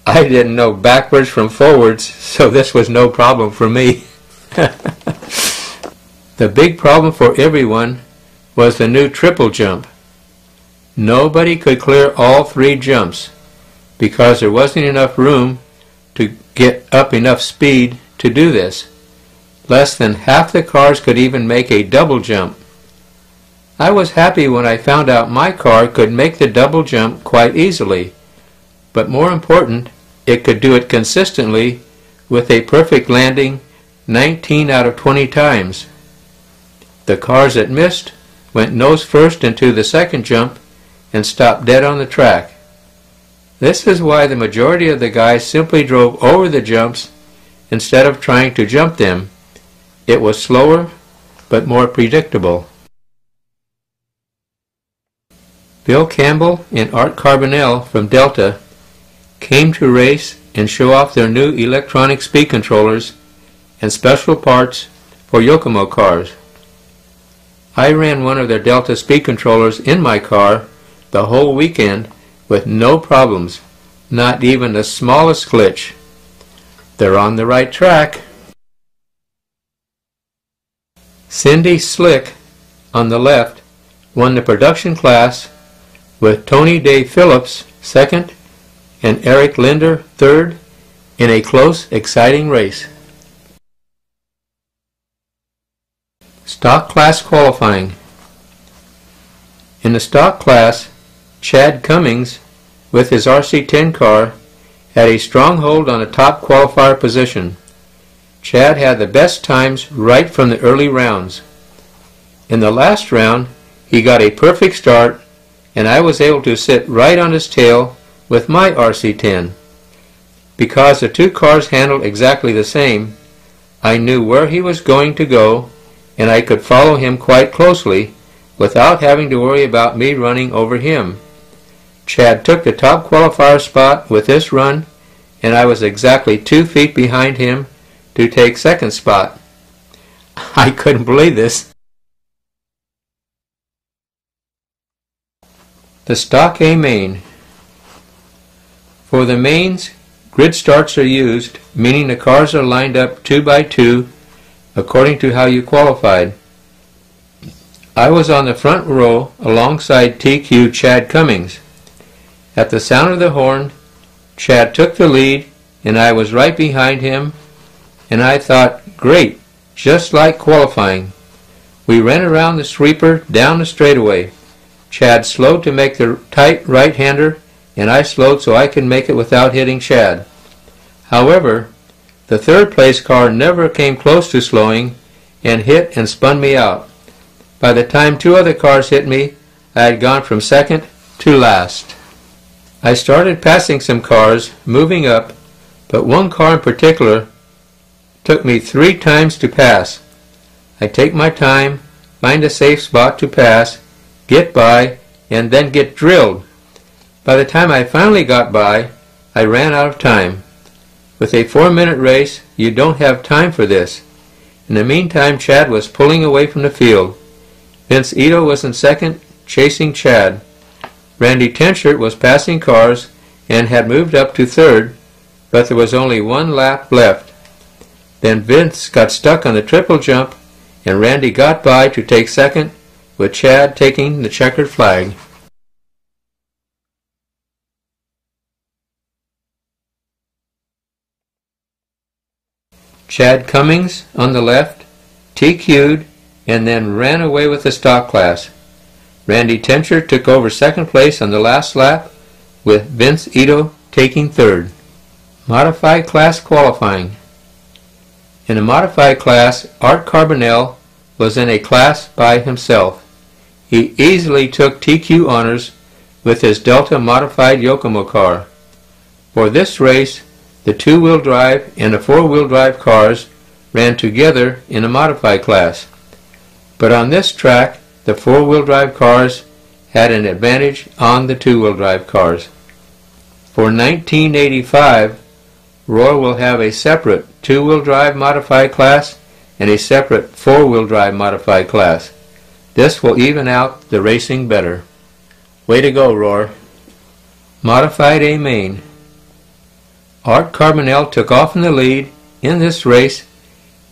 I didn't know backwards from forwards, so this was no problem for me. The big problem for everyone was the new triple jump. Nobody could clear all 3 jumps because there wasn't enough room to get up enough speed to do this. Less than half the cars could even make a double jump. I was happy when I found out my car could make the double jump quite easily, but more important, it could do it consistently with a perfect landing 19 out of 20 times. The cars that missed went nose first into the second jump and stopped dead on the track. This is why the majority of the guys simply drove over the jumps instead of trying to jump them. It was slower but more predictable. Bill Campbell and Art Carbonell from Delta came to race and show off their new electronic speed controllers and special parts for Yokomo cars. I ran one of their Delta speed controllers in my car the whole weekend with no problems, not even the smallest glitch. They're on the right track. Cindy Slick, on the left, won the production class with Tony Day Phillips second and Eric Linder third in a close, exciting race. Stock class qualifying. In the stock class, Chad Cummings, with his RC10 car, had a strong hold on the top qualifier position. Chad had the best times right from the early rounds. In the last round, he got a perfect start, and I was able to sit right on his tail with my RC10. Because the two cars handled exactly the same, I knew where he was going to go, and I could follow him quite closely without having to worry about me running over him. Chad took the top qualifier spot with this run, and I was exactly 2 feet behind him to take second spot. I couldn't believe this. The Stock A main. For the mains, grid starts are used, meaning the cars are lined up 2 by 2 according to how you qualified. I was on the front row alongside TQ Chad Cummings. At the sound of the horn, Chad took the lead and I was right behind him, and I thought, great, just like qualifying. We ran around the sweeper down the straightaway. Chad slowed to make the tight right-hander, and I slowed so I could make it without hitting Chad. However, the third place car never came close to slowing and hit and spun me out. By the time 2 other cars hit me, I had gone from second to last. I started passing some cars, moving up, but one car in particular took me 3 times to pass. I take my time, find a safe spot to pass, get by, and then get drilled. By the time I finally got by, I ran out of time. With a 4-minute race, you don't have time for this. In the meantime, Chad was pulling away from the field. Vince Ito was in second, chasing Chad. Randy Tenchert was passing cars and had moved up to third, but there was only 1 lap left. Then Vince got stuck on the triple jump, and Randy got by to take second, with Chad taking the checkered flag. Chad Cummings on the left TQ'd and then ran away with the stock class. Randy Tenchert took over second place on the last lap, with Vince Ito taking third. Modified class qualifying. In the modified class, Art Carbonell was in a class by himself. He easily took TQ honors with his Delta modified Yokomo car. For this race, the 2-wheel drive and the 4-wheel drive cars ran together in a modified class. But on this track, the 4-wheel drive cars had an advantage on the 2-wheel drive cars. For 1985, Roy will have a separate 2-wheel drive modified class and a separate 4-wheel drive modified class. This will even out the racing better. Way to go, Roar. Modified A main. Art Carbonell took off in the lead in this race,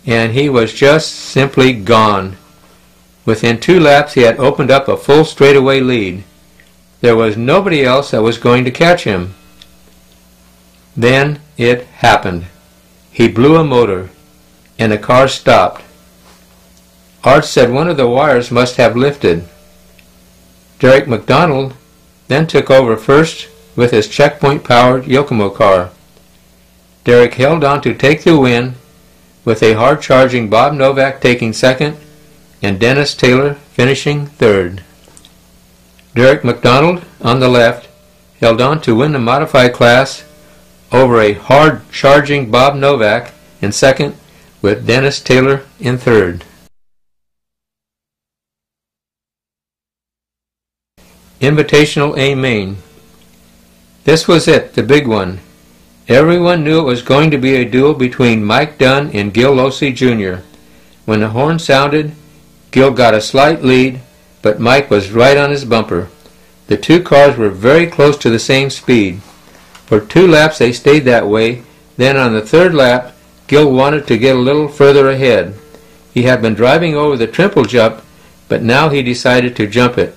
and he was just simply gone. Within 2 laps he had opened up a full straightaway lead. There was nobody else that was going to catch him. Then, it happened. He blew a motor, and the car stopped. Art said one of the wires must have lifted. Derek McDonald then took over first with his checkpoint-powered Yokomo car. Derek held on to take the win, with a hard-charging Bob Novak taking second and Dennis Taylor finishing third. Derek McDonald, on the left, held on to win the modified class over a hard-charging Bob Novak in second, with Dennis Taylor in third. Invitational A Main. This was it, the big one. Everyone knew it was going to be a duel between Mike Dunn and Gil Losey Jr. When the horn sounded, Gil got a slight lead, but Mike was right on his bumper. The two cars were very close to the same speed. For 2 laps they stayed that way, then on the 3rd lap, Gil wanted to get a little further ahead. He had been driving over the triple jump, but now he decided to jump it.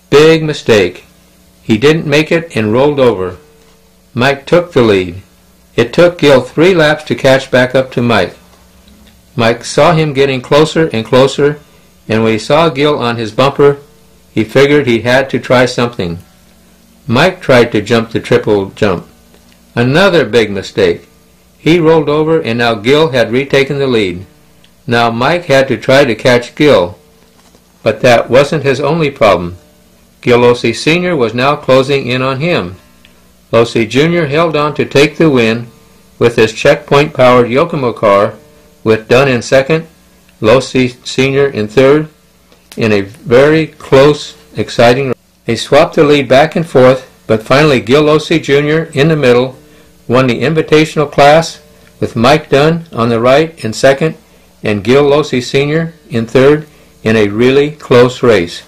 Big mistake. He didn't make it and rolled over. Mike took the lead. It took Gil 3 laps to catch back up to Mike. Mike saw him getting closer and closer, and when he saw Gil on his bumper, he figured he had to try something. Mike tried to jump the triple jump. Another big mistake. He rolled over, and now Gil had retaken the lead. Now Mike had to try to catch Gil. But that wasn't his only problem. Gil Losey Sr. was now closing in on him. Losey Jr. held on to take the win with his checkpoint-powered Yokomo car, with Dunn in second, Losey Sr. in third, in a very close, exciting race. They swapped the lead back and forth, but finally Gil Losey Jr. in the middle won the invitational class, with Mike Dunn on the right in second and Gil Losey Sr. in third, in a really close race.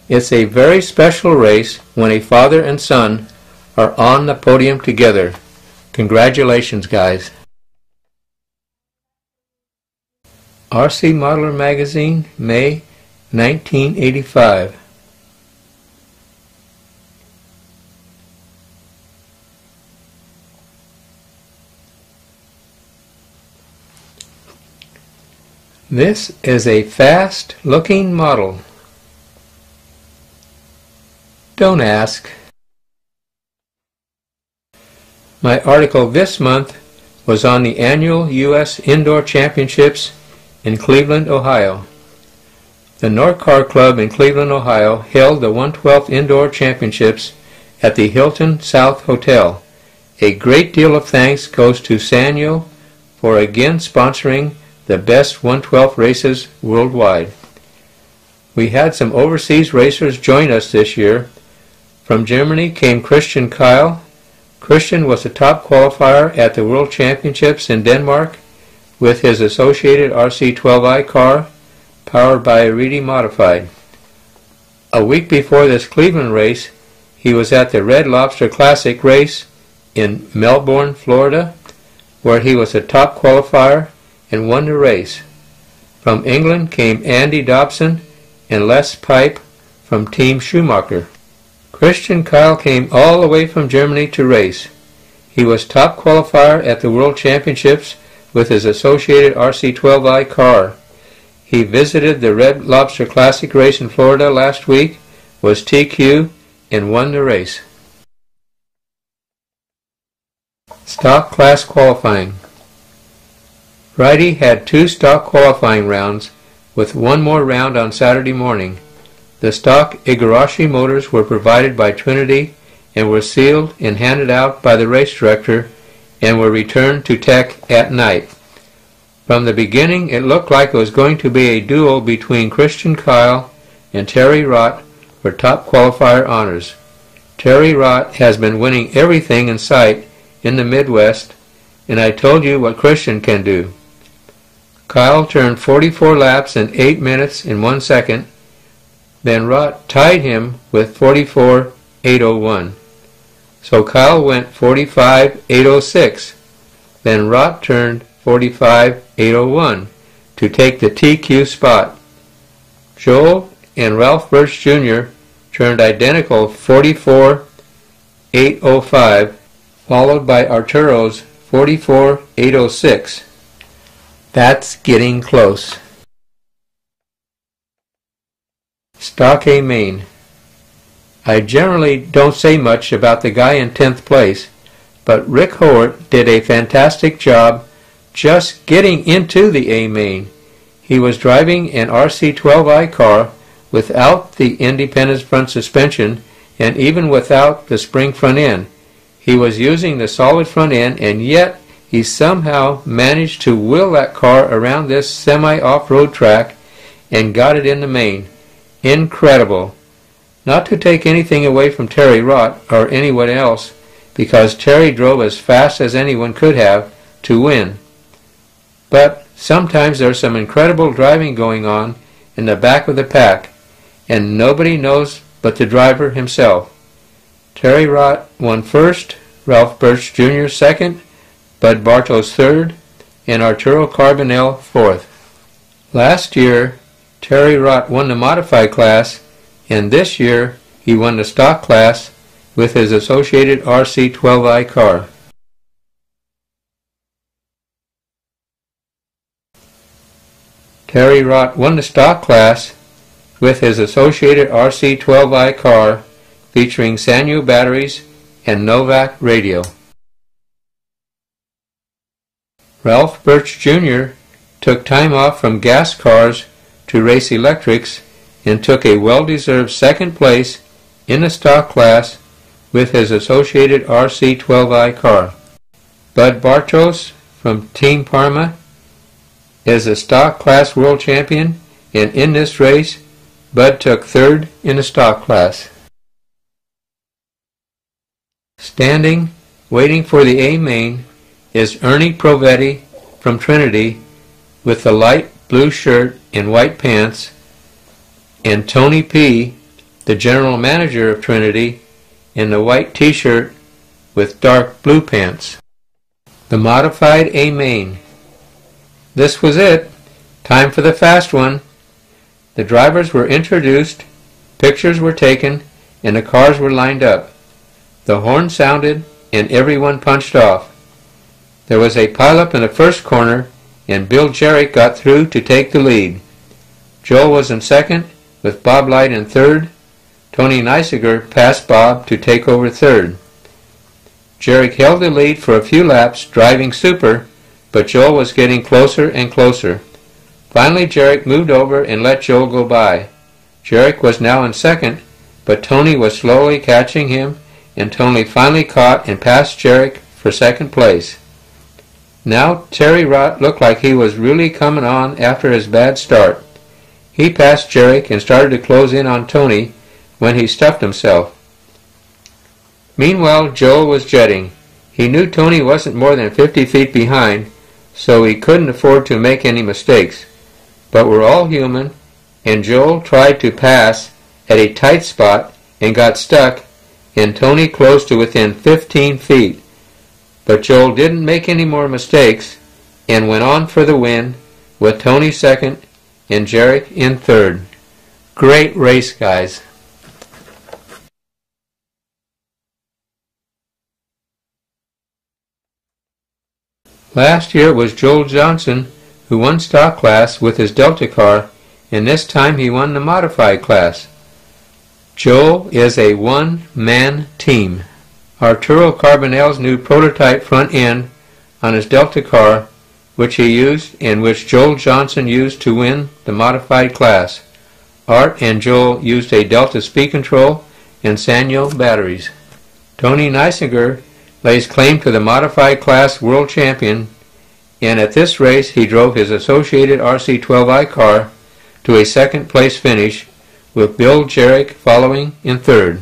It's a very special race when a father and son are on the podium together. Congratulations, guys. RC Modeler Magazine, May 1985. This is a fast-looking model. Don't ask. My article this month was on the annual U.S. Indoor Championships in Cleveland, Ohio. The Norcar Club in Cleveland, Ohio held the 112th Indoor Championships at the Hilton South Hotel. A great deal of thanks goes to Sanyo for again sponsoring the best 112 races worldwide. We had some overseas racers join us this year. From Germany came Christian Kyle. Christian was the top qualifier at the World Championships in Denmark with his associated RC12i car, powered by a Reedy Modified. A week before this Cleveland race, he was at the Red Lobster Classic race in Melbourne, Florida, where he was the top qualifier and won the race. From England came Andy Dobson and Les Pipe from Team Schumacher. Christian Kyle came all the way from Germany to race. He was top qualifier at the World Championships with his associated RC12i car. He visited the Red Lobster Classic race in Florida last week, was TQ, and won the race. Stock class qualifying. Friday had 2 stock qualifying rounds, with one more round on Saturday morning. The stock Igarashi motors were provided by Trinity and were sealed and handed out by the race director and were returned to Tech at night. From the beginning, it looked like it was going to be a duel between Christian Kyle and Terry Rott for top qualifier honors. Terry Rott has been winning everything in sight in the Midwest, and I told you what Christian can do. Kyle turned 44 laps in 8 minutes and 1 second. Then Rott tied him with 44.801. So Kyle went 45.806. Then Rott turned 45.801 to take the TQ spot. Joel and Ralph Birch Jr. turned identical 44.805 followed by Arturo's 44,806. That's getting close. Stock A main. I generally don't say much about the guy in 10th place, but Rick Howard did a fantastic job just getting into the A main. He was driving an RC12i car without the independent front suspension and even without the spring front end. He was using the solid front end, and yet he somehow managed to wheel that car around this semi-off-road track and got it in the main. Incredible. Not to take anything away from Terry Rott or anyone else, because Terry drove as fast as anyone could have to win. But sometimes there's some incredible driving going on in the back of the pack, and nobody knows but the driver himself. Terry Rott won first, Ralph Birch Jr. second, Bud Bartos third, and Arturo Carbonell fourth. Last year, Terry Rott won the modified class, and this year he won the stock class with his associated RC12i car. Terry Rott won the stock class with his associated RC12i car featuring Sanyo batteries and Novak radio. Ralph Birch Jr. took time off from gas cars to race electrics and took a well-deserved second place in the stock class with his associated RC12i car. Bud Bartos from Team Parma is a stock class world champion, and in this race, Bud took third in the stock class. Standing, waiting for the A main, is Ernie Provetti from Trinity with the light blue shirt and white pants, and Tony P., the general manager of Trinity, in the white t-shirt with dark blue pants. The modified A main. This was it. Time for the fast one. The drivers were introduced, pictures were taken, and the cars were lined up. The horn sounded, and everyone punched off. There was a pileup in the first corner, and Bill Jarrett got through to take the lead. Joel was in second, with Bob Light in third. Tony Neisiger passed Bob to take over third. Jarrett held the lead for a few laps, driving super, but Joel was getting closer and closer. Finally, Jarrett moved over and let Joel go by. Jarrett was now in second, but Tony was slowly catching him, and Tony finally caught and passed Jarrett for second place. Now Terry Rott looked like he was really coming on after his bad start. He passed Jarrett and started to close in on Tony when he stuffed himself. Meanwhile, Joel was jetting. He knew Tony wasn't more than 50 feet behind, so he couldn't afford to make any mistakes. But we're all human, and Joel tried to pass at a tight spot and got stuck, and Tony closed to within 15 feet. But Joel didn't make any more mistakes and went on for the win, with Tony second and Jarek in third. Great race, guys. Last year it was Joel Johnson who won stock class with his Delta car, and this time he won the modified class. Joel is a one-man team. Arturo Carbonell's new prototype front end on his Delta car, which he used and which Joel Johnson used to win the modified class. Art and Joel used a Delta speed control and Sanyo batteries. Tony Neisiger lays claim to the modified class world champion, and at this race he drove his associated RC12i car to a second place finish, with Bill Jarek following in third.